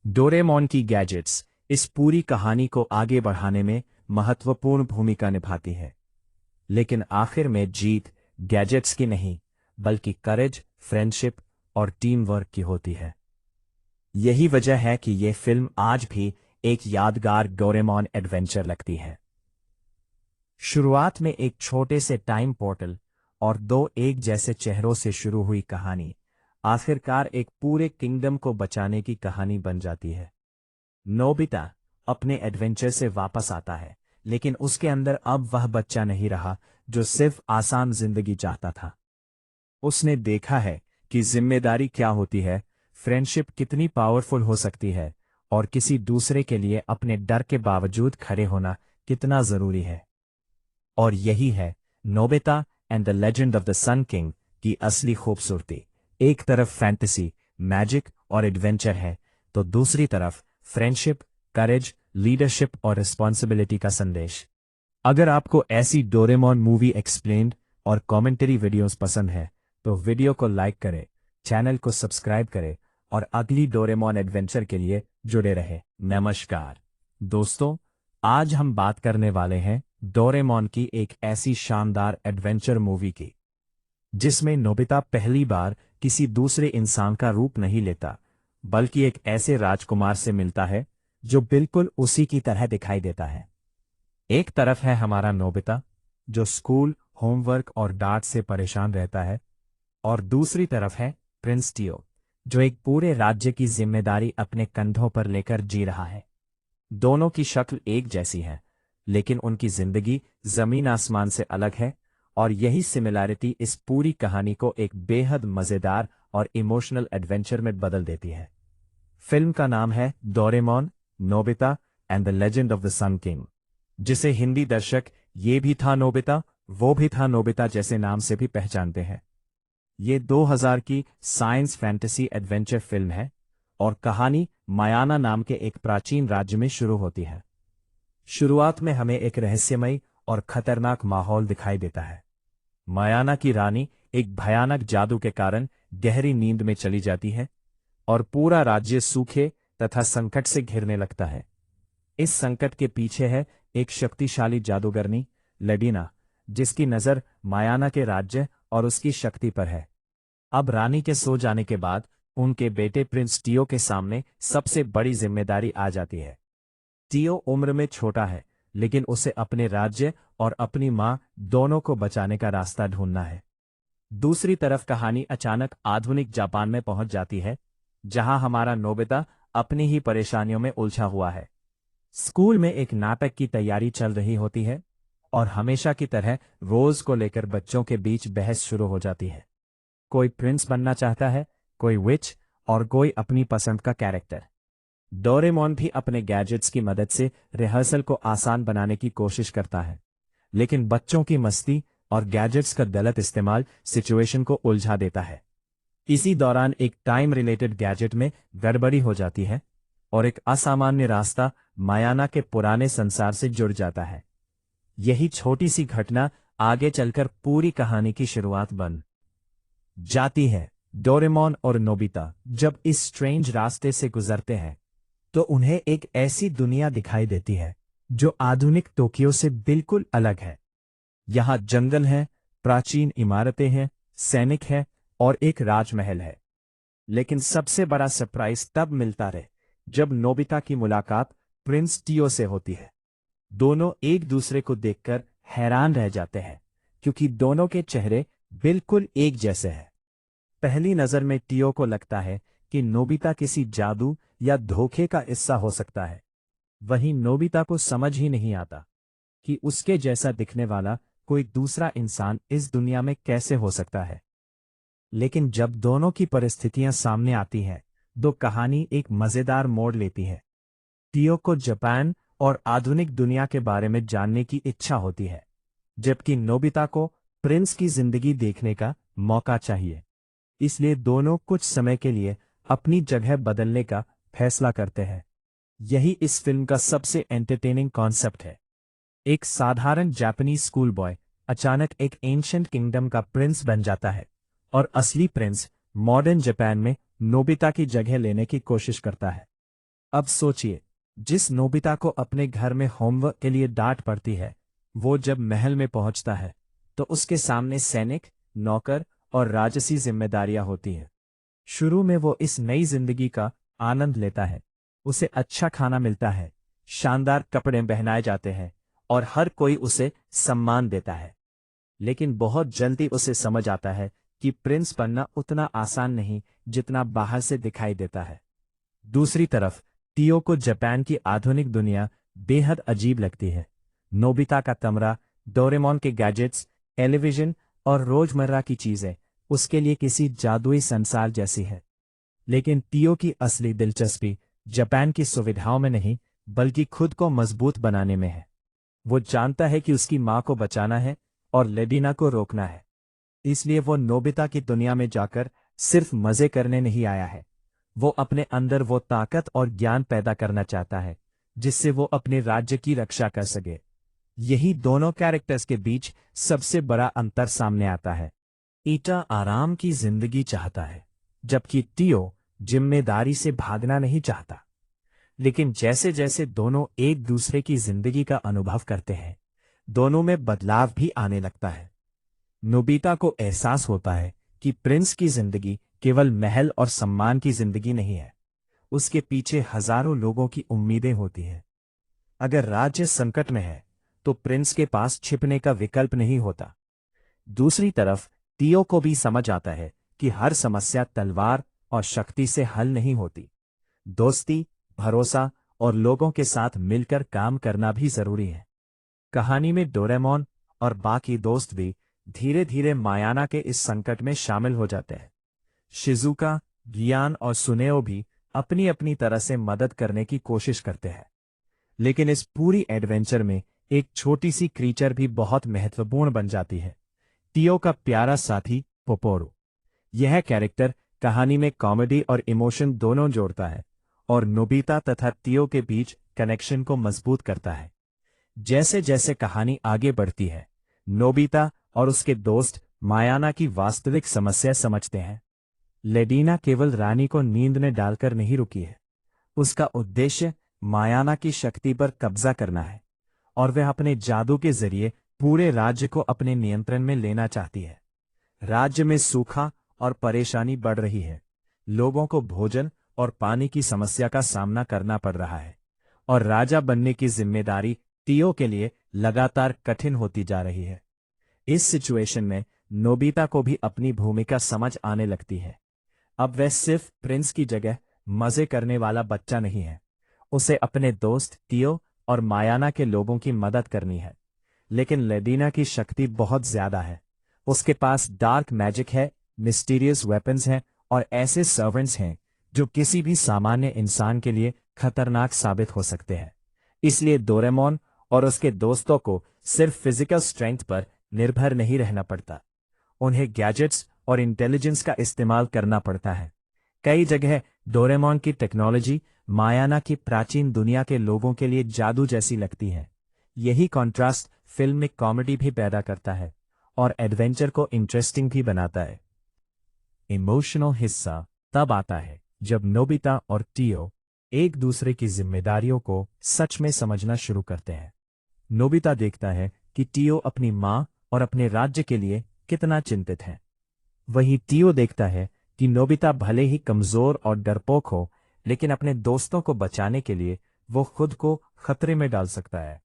[SPEAKER 1] डोरेमोन की गैजेट्स इस पूरी कहानी को आगे बढ़ाने में महत्वपूर्ण भूमिका निभाती है, लेकिन आखिर में जीत गैजेट्स की नहीं, बल्कि करेज, फ्रेंडशिप और टीम वर्क की होती है। यही वजह है कि यह फिल्म आज भी एक यादगार डोरेमोन एडवेंचर लगती है। शुरुआत में एक छोटे से टाइम पोर्टल और दो एक जैसे चेहरों से शुरू हुई कहानी आखिरकार एक पूरे किंगडम को बचाने की कहानी बन जाती है। नोबिता अपने एडवेंचर से वापस आता है, लेकिन उसके अंदर अब वह बच्चा नहीं रहा जो सिर्फ आसान जिंदगी चाहता था। उसने देखा है कि जिम्मेदारी क्या होती है, फ्रेंडशिप कितनी पावरफुल हो सकती है और किसी दूसरे के लिए अपने डर के बावजूद खड़े होना कितना जरूरी है। और यही है Nobita and the legend of the sun king की असली खूबसूरती। एक तरफ फैंटेसी, मैजिक और एडवेंचर है, तो दूसरी तरफ फ्रेंडशिप, करेज, लीडरशिप और रिस्पॉन्सिबिलिटी का संदेश। अगर आपको ऐसी डोरेमोन मूवी एक्सप्लेन्ड और कमेंट्री वीडियोस पसंद है तो वीडियो को लाइक करें, चैनल को सब्सक्राइब करें और अगली डोरेमोन एडवेंचर के लिए जुड़े रहें। नमस्कार दोस्तों, आज हम बात करने वाले हैं डोरेमोन की एक ऐसी शानदार एडवेंचर मूवी की जिसमें नोबिता पहली बार किसी दूसरे इंसान का रूप नहीं लेता, बल्कि एक ऐसे राजकुमार से मिलता है जो बिल्कुल उसी की तरह दिखाई देता है। एक तरफ है हमारा नोबिता, जो स्कूल, होमवर्क और डांट से परेशान रहता है, और दूसरी तरफ है प्रिंस टियो, जो एक पूरे राज्य की जिम्मेदारी अपने कंधों पर लेकर जी रहा है। दोनों की शक्ल एक जैसी है, लेकिन उनकी जिंदगी जमीन आसमान से अलग है, और यही सिमिलैरिटी इस पूरी कहानी को एक बेहद मजेदार और इमोशनल एडवेंचर में बदल देती है। फिल्म का नाम है Doraemon, Nobita and the legend of the sun king, जिसे हिंदी दर्शक ये भी था नोबिता, वो भी था नोबिता जैसे नाम से भी पहचानते हैं। ये 2000 की साइंस फैंटेसी एडवेंचर फिल्म है और कहानी मायाना नाम के एक प्राचीन राज्य में शुरू होती है। शुरुआत में हमें एक रहस्यमयी और खतरनाक माहौल दिखाई देता है। मायाना की रानी एक भयानक जादू के कारण गहरी नींद में चली जाती है और पूरा राज्य सूखे तथा संकट से घिरने लगता है। इस संकट के पीछे है एक शक्तिशाली जादूगरनी लेडिना, जिसकी नजर मायाना के राज्य और उसकी शक्ति पर है। अब रानी के सो जाने के बाद उनके बेटे प्रिंस टियो के सामने सबसे बड़ी जिम्मेदारी आ जाती है। टियो उम्र में छोटा है, लेकिन उसे अपने राज्य और अपनी मां दोनों को बचाने का रास्ता ढूंढना है। दूसरी तरफ कहानी अचानक आधुनिक जापान में पहुंच जाती है, जहां हमारा नोबिता अपनी ही परेशानियों में उलझा हुआ है। स्कूल में एक नाटक की तैयारी चल रही होती है और हमेशा की तरह रोज को लेकर बच्चों के बीच बहस शुरू हो जाती है। कोई प्रिंस बनना चाहता है, कोई विच और कोई अपनी पसंद का कैरेक्टर। डोरेमोन भी अपने गैजेट्स की मदद से रिहर्सल को आसान बनाने की कोशिश करता है, लेकिन बच्चों की मस्ती और गैजेट्स का गलत इस्तेमाल सिचुएशन को उलझा देता है। इसी दौरान एक टाइम रिलेटेड गैजेट में गड़बड़ी हो जाती है और एक असामान्य रास्ता मायाना के पुराने संसार से जुड़ जाता है। यही छोटी सी घटना आगे चलकर पूरी कहानी की शुरुआत बन जाती है। डोरेमोन और नोबिता जब इस स्ट्रेंज रास्ते से गुजरते हैं तो उन्हें एक ऐसी दुनिया दिखाई देती है जो आधुनिक टोक्यो से बिल्कुल अलग है। यहाँ जंगल है, प्राचीन इमारतें हैं, सैनिक है और एक राजमहल है। लेकिन सबसे बड़ा सरप्राइज तब मिलता है जब नोबिता की मुलाकात प्रिंस टियो से होती है। दोनों एक दूसरे को देखकर हैरान रह जाते हैं, क्योंकि दोनों के चेहरे बिल्कुल एक जैसे हैं। पहली नजर में टियो को लगता है कि नोबिता किसी जादू या धोखे का हिस्सा हो सकता है। वहीं नोबिता को समझ ही नहीं आता कि उसके जैसा दिखने वाला कोई दूसरा इंसान इस दुनिया में कैसे हो सकता है। लेकिन जब दोनों की परिस्थितियां सामने आती हैं, तो कहानी एक मजेदार मोड़ लेती है। टियो को जापान और आधुनिक दुनिया के बारे में जानने की इच्छा होती है, जबकि नोबिता को प्रिंस की जिंदगी देखने का मौका चाहिए। इसलिए दोनों कुछ समय के लिए अपनी जगह बदलने का फैसला करते हैं। यही इस फिल्म का सबसे एंटरटेनिंग कॉन्सेप्ट है। एक साधारण जापानीज स्कूल बॉय अचानक एक एंशिएंट किंगडम का प्रिंस बन जाता है और असली प्रिंस मॉडर्न जापान में नोबिता की जगह लेने की कोशिश करता है। अब सोचिए, जिस नोबिता को अपने घर में होमवर्क के लिए डांट पड़ती है, वो जब महल में पहुंचता है तो उसके सामने सैनिक, नौकर और राजसी जिम्मेदारियां होती हैं। शुरू में वो इस नई जिंदगी का आनंद लेता है। उसे अच्छा खाना मिलता है, शानदार कपड़े पहनाए जाते हैं और हर कोई उसे सम्मान देता है। लेकिन बहुत जल्दी उसे समझ आता है कि प्रिंस बनना उतना आसान नहीं जितना बाहर से दिखाई देता है। दूसरी तरफ टियो को जापान की आधुनिक दुनिया बेहद अजीब लगती है। नोबिता का कमरा, डोरेमोन के गैजेट्स, टेलीविजन और रोजमर्रा की चीजें उसके लिए किसी जादुई संसार जैसी है। लेकिन टियो की असली दिलचस्पी जापान की सुविधाओं में नहीं, बल्कि खुद को मजबूत बनाने में है। वो जानता है कि उसकी मां को बचाना है और लेडिना को रोकना है। इसलिए वो नोबिता की दुनिया में जाकर सिर्फ मजे करने नहीं आया है। वो अपने अंदर वो ताकत और ज्ञान पैदा करना चाहता है जिससे वो अपने राज्य की रक्षा कर सके। यही दोनों कैरेक्टर्स के बीच सबसे बड़ा अंतर सामने आता है। ईटा आराम की जिंदगी चाहता है, जबकि टियो जिम्मेदारी से भागना नहीं चाहता। लेकिन जैसे जैसे दोनों एक दूसरे की जिंदगी का अनुभव करते हैं, दोनों में बदलाव भी आने लगता है। नोबिता को एहसास होता है कि प्रिंस की जिंदगी केवल महल और सम्मान की जिंदगी नहीं है। उसके पीछे हजारों लोगों की उम्मीदें होती हैं। अगर राज्य संकट में है तो प्रिंस के पास छिपने का विकल्प नहीं होता। दूसरी तरफ टियो को भी समझ आता है कि हर समस्या तलवार और शक्ति से हल नहीं होती। दोस्ती, भरोसा और लोगों के साथ मिलकर काम करना भी जरूरी है। कहानी में डोरेमोन और बाकी दोस्त भी धीरे धीरे मायाना के इस संकट में शामिल हो जाते हैं। शिजुका, गियान और सुनेओ भी अपनी अपनी तरह से मदद करने की कोशिश करते हैं। लेकिन इस पूरी एडवेंचर में एक छोटी सी क्रीचर भी बहुत महत्वपूर्ण बन जाती है, टियो का प्यारा साथी पोपोरो। यह कैरेक्टर कहानी में कॉमेडी और इमोशन दोनों जोड़ता है और नोबिता तथा टियो के बीच कनेक्शन को मजबूत करता है। जैसे जैसे कहानी आगे बढ़ती है, नोबिता और उसके दोस्त मायाना की वास्तविक समस्या समझते हैं। लेडीना केवल रानी को नींद में डालकर नहीं रुकी है। उसका उद्देश्य मायाना की शक्ति पर कब्जा करना है और वह अपने जादू के जरिए पूरे राज्य को अपने नियंत्रण में लेना चाहती है। राज्य में सूखा और परेशानी बढ़ रही है। लोगों को भोजन और पानी की समस्या का सामना करना पड़ रहा है और राजा बनने की जिम्मेदारी टियो के लिए लगातार कठिन होती जा रही है। इस सिचुएशन में नोबिता को भी अपनी भूमिका समझ आने लगती है। अब वह सिर्फ प्रिंस की जगह मजे करने वाला बच्चा नहीं है। उसे अपने दोस्त टियो और मायाना के लोगों की मदद करनी है। लेकिन लेडीना की शक्ति बहुत ज्यादा है। उसके पास डार्क मैजिक है, मिस्टीरियस वेपन्स हैं और ऐसे सर्वेंट्स हैं जो किसी भी सामान्य इंसान के लिए खतरनाक साबित हो सकते हैं। इसलिए डोरेमोन और उसके दोस्तों को सिर्फ फिजिकल स्ट्रेंथ पर निर्भर नहीं रहना पड़ता। उन्हें गैजेट्स और इंटेलिजेंस का इस्तेमाल करना पड़ता है। कई जगह डोरेमोन की टेक्नोलॉजी मायाना की प्राचीन दुनिया के लोगों के लिए जादू जैसी लगती है। यही कॉन्ट्रास्ट फिल्म में कॉमेडी भी पैदा करता है और एडवेंचर को इंटरेस्टिंग भी बनाता है। इमोशनल हिस्सा तब आता है जब नोबिता और टियो एक दूसरे की जिम्मेदारियों को सच में समझना शुरू करते हैं। नोबिता देखता है कि टियो अपनी मां और अपने राज्य के लिए कितना चिंतित है। वहीं टियो देखता है कि नोबिता भले ही कमजोर और डरपोक हो, लेकिन अपने दोस्तों को बचाने के लिए वो खुद को खतरे में डाल सकता है।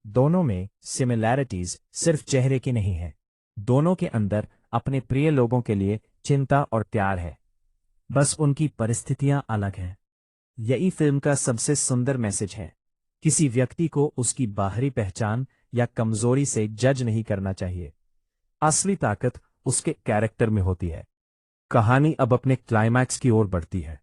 [SPEAKER 1] दोनों में सिमिलैरिटीज सिर्फ चेहरे की नहीं है। दोनों के अंदर अपने प्रिय लोगों के लिए चिंता और प्यार है, बस उनकी परिस्थितियां अलग हैं। यही फिल्म का सबसे सुंदर मैसेज है। किसी व्यक्ति को उसकी बाहरी पहचान या कमजोरी से जज नहीं करना चाहिए। असली ताकत उसके कैरेक्टर में होती है। कहानी अब अपने क्लाइमैक्स की ओर बढ़ती है।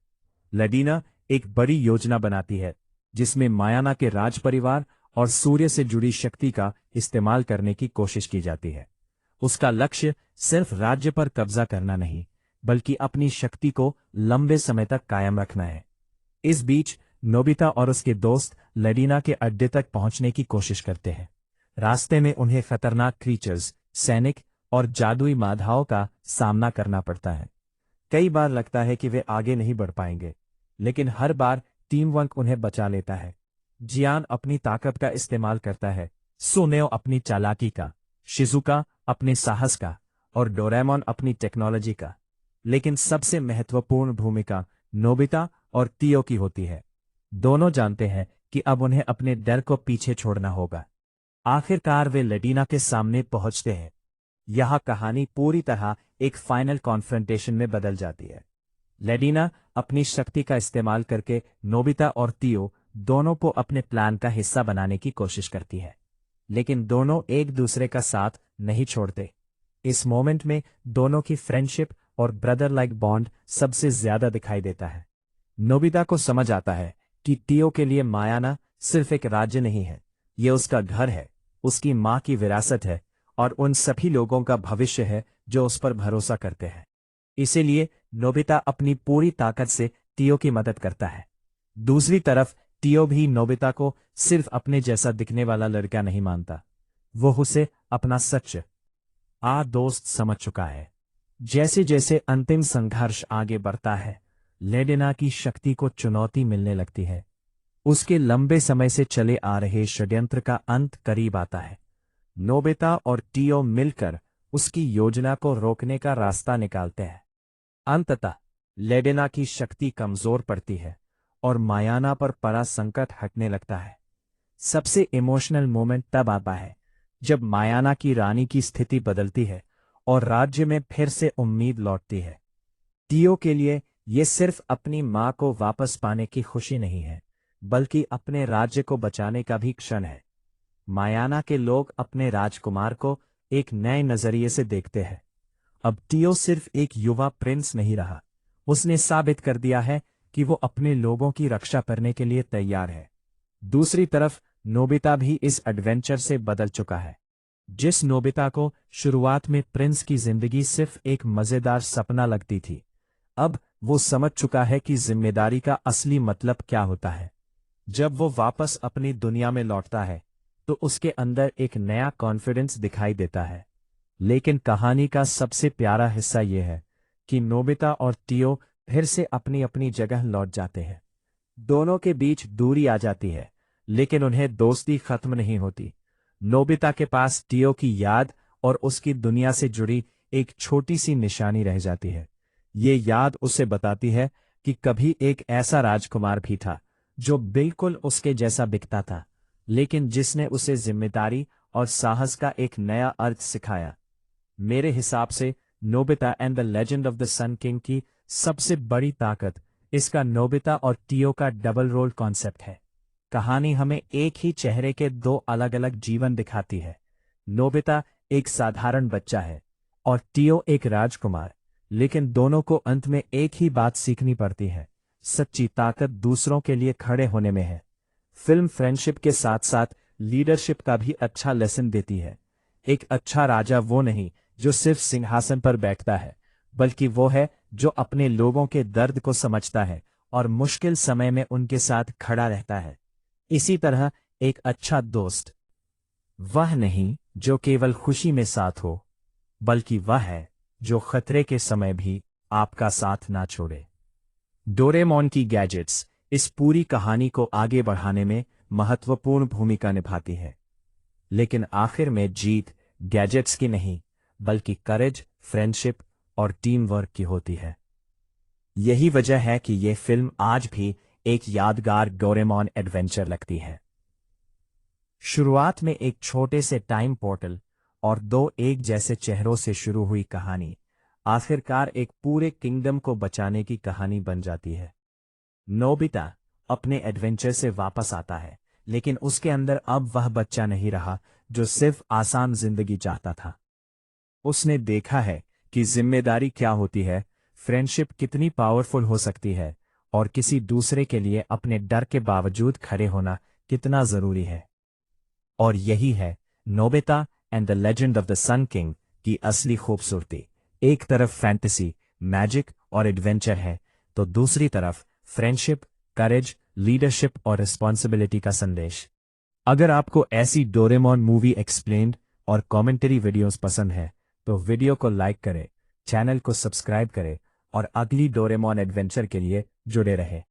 [SPEAKER 1] लेडीना एक बड़ी योजना बनाती है जिसमें मायाना के राज परिवार और सूर्य से जुड़ी शक्ति का इस्तेमाल करने की कोशिश की जाती है। उसका लक्ष्य सिर्फ राज्य पर कब्जा करना नहीं, बल्कि अपनी शक्ति को लंबे समय तक कायम रखना है। इस बीच नोबिता और उसके दोस्त लेडीना के अड्डे तक पहुंचने की कोशिश करते हैं। रास्ते में उन्हें खतरनाक क्रीचर्स, सैनिक और जादुई बाधाओं का सामना करना पड़ता है। कई बार लगता है कि वे आगे नहीं बढ़ पाएंगे, लेकिन हर बार टीम वर्क उन्हें बचा लेता है। जियान अपनी ताकत का इस्तेमाल करता है, सुनेओ अपनी चालाकी का, शिजुका अपने साहस का और डोरेमोन अपनी टेक्नोलॉजी का। लेकिन सबसे महत्वपूर्ण भूमिका नोबिता और टियो की होती है। दोनों जानते हैं कि अब उन्हें अपने डर को पीछे छोड़ना होगा। आखिरकार वे लेडीना के सामने पहुंचते हैं। यह कहानी पूरी तरह एक फाइनल कॉन्फ्रंटेशन में बदल जाती है। लेडीना अपनी शक्ति का इस्तेमाल करके नोबिता और टियो दोनों को अपने प्लान का हिस्सा बनाने की कोशिश करती है, लेकिन दोनों एक दूसरे का साथ नहीं छोड़ते। इस मोमेंट में दोनों की फ्रेंडशिप और ब्रदर लाइक बॉन्ड सबसे ज्यादा दिखाई देता है। नोबिता को समझ आता है कि टियो के लिए मायाना सिर्फ एक राज्य नहीं है, ये उसका घर है, उसकी मां की विरासत है और उन सभी लोगों का भविष्य है जो उस पर भरोसा करते हैं। इसीलिए नोबिता अपनी पूरी ताकत से टियो की मदद करता है। दूसरी तरफ टियो भी नोबिता को सिर्फ अपने जैसा दिखने वाला लड़का नहीं मानता, वो उसे अपना सच दोस्त समझ चुका है। जैसे जैसे अंतिम संघर्ष आगे बढ़ता है, लेडिना की शक्ति को चुनौती मिलने लगती है। उसके लंबे समय से चले आ रहे षड्यंत्र का अंत करीब आता है। नोबिता और टीओ मिलकर उसकी योजना को रोकने का रास्ता निकालते हैं। अंततः लेडेना की शक्ति कमजोर पड़ती है और मायाना पर पड़ा संकट हटने लगता है। सबसे इमोशनल मोमेंट तब आता है जब मायाना की रानी की स्थिति बदलती है और राज्य में फिर से उम्मीद लौटती है। टीओ के लिए ये सिर्फ अपनी मां को वापस पाने की खुशी नहीं है, बल्कि अपने राज्य को बचाने का भी क्षण है। मायाना के लोग अपने राजकुमार को एक नए नजरिए से देखते हैं। अब टीओ सिर्फ एक युवा प्रिंस नहीं रहा, उसने साबित कर दिया है कि वो अपने लोगों की रक्षा करने के लिए तैयार है। दूसरी तरफ नोबिता भी इस एडवेंचर से बदल चुका है। जिस नोबिता को शुरुआत में प्रिंस की जिंदगी सिर्फ एक मजेदार सपना लगती थी, अब वो समझ चुका है कि जिम्मेदारी का असली मतलब क्या होता है। जब वो वापस अपनी दुनिया में लौटता है तो उसके अंदर एक नया कॉन्फिडेंस दिखाई देता है। लेकिन कहानी का सबसे प्यारा हिस्सा यह है कि नोबिता और टीओ फिर से अपनी अपनी जगह लौट जाते हैं। दोनों के बीच दूरी आ जाती है, लेकिन उन्हें दोस्ती खत्म नहीं होती। नोबिता के पास टीओ की याद और उसकी दुनिया से जुड़ी एक छोटी सी निशानी रह जाती है। ये याद उसे बताती है कि कभी एक ऐसा राजकुमार भी था जो बिल्कुल उसके जैसा दिखता था, लेकिन जिसने उसे जिम्मेदारी और साहस का एक नया अर्थ सिखाया। मेरे हिसाब से Nobita and the legend of the sun king की सबसे बड़ी ताकत इसका नोबिता और टीओ का डबल रोल कॉन्सेप्ट है। कहानी हमें एक ही चेहरे के दो अलग अलग जीवन दिखाती है। नोबिता एक साधारण बच्चा है और टीओ एक राजकुमार, लेकिन दोनों को अंत में एक ही बात सीखनी पड़ती है, सच्ची ताकत दूसरों के लिए खड़े होने में है। फिल्म फ्रेंडशिप के साथ साथ लीडरशिप का भी अच्छा लेसन देती है। एक अच्छा राजा वो नहीं जो सिर्फ सिंहासन पर बैठता है, बल्कि वो है जो अपने लोगों के दर्द को समझता है और मुश्किल समय में उनके साथ खड़ा रहता है। इसी तरह एक अच्छा दोस्त वह नहीं जो केवल खुशी में साथ हो, बल्कि वह है जो खतरे के समय भी आपका साथ ना छोड़े। डोरेमोन की गैजेट्स इस पूरी कहानी को आगे बढ़ाने में महत्वपूर्ण भूमिका निभाती है, लेकिन आखिर में जीत गैजेट्स की नहीं, बल्कि करेज, फ्रेंडशिप और टीम वर्क की होती है। यही वजह है कि यह फिल्म आज भी एक यादगार डोरेमोन एडवेंचर लगती है। शुरुआत में एक छोटे से टाइम पोर्टल और दो एक जैसे चेहरों से शुरू हुई कहानी आखिरकार एक पूरे किंगडम को बचाने की कहानी बन जाती है। नोबिता अपने एडवेंचर से वापस आता है, लेकिन उसके अंदर अब वह बच्चा नहीं रहा जो सिर्फ आसान जिंदगी चाहता था। उसने देखा है कि जिम्मेदारी क्या होती है, फ्रेंडशिप कितनी पावरफुल हो सकती है और किसी दूसरे के लिए अपने डर के बावजूद खड़े होना कितना जरूरी है। और यही है Nobita and the legend of the sun king की असली खूबसूरती। एक तरफ फैंटेसी, मैजिक और एडवेंचर है, तो दूसरी तरफ फ्रेंडशिप, करेज, लीडरशिप और रिस्पॉन्सिबिलिटी का संदेश। अगर आपको ऐसी डोरेमोन मूवी एक्सप्लेन्ड और कमेंट्री वीडियोस पसंद है तो वीडियो को लाइक करें, चैनल को सब्सक्राइब करें और अगली डोरेमोन एडवेंचर के लिए जुड़े रहें।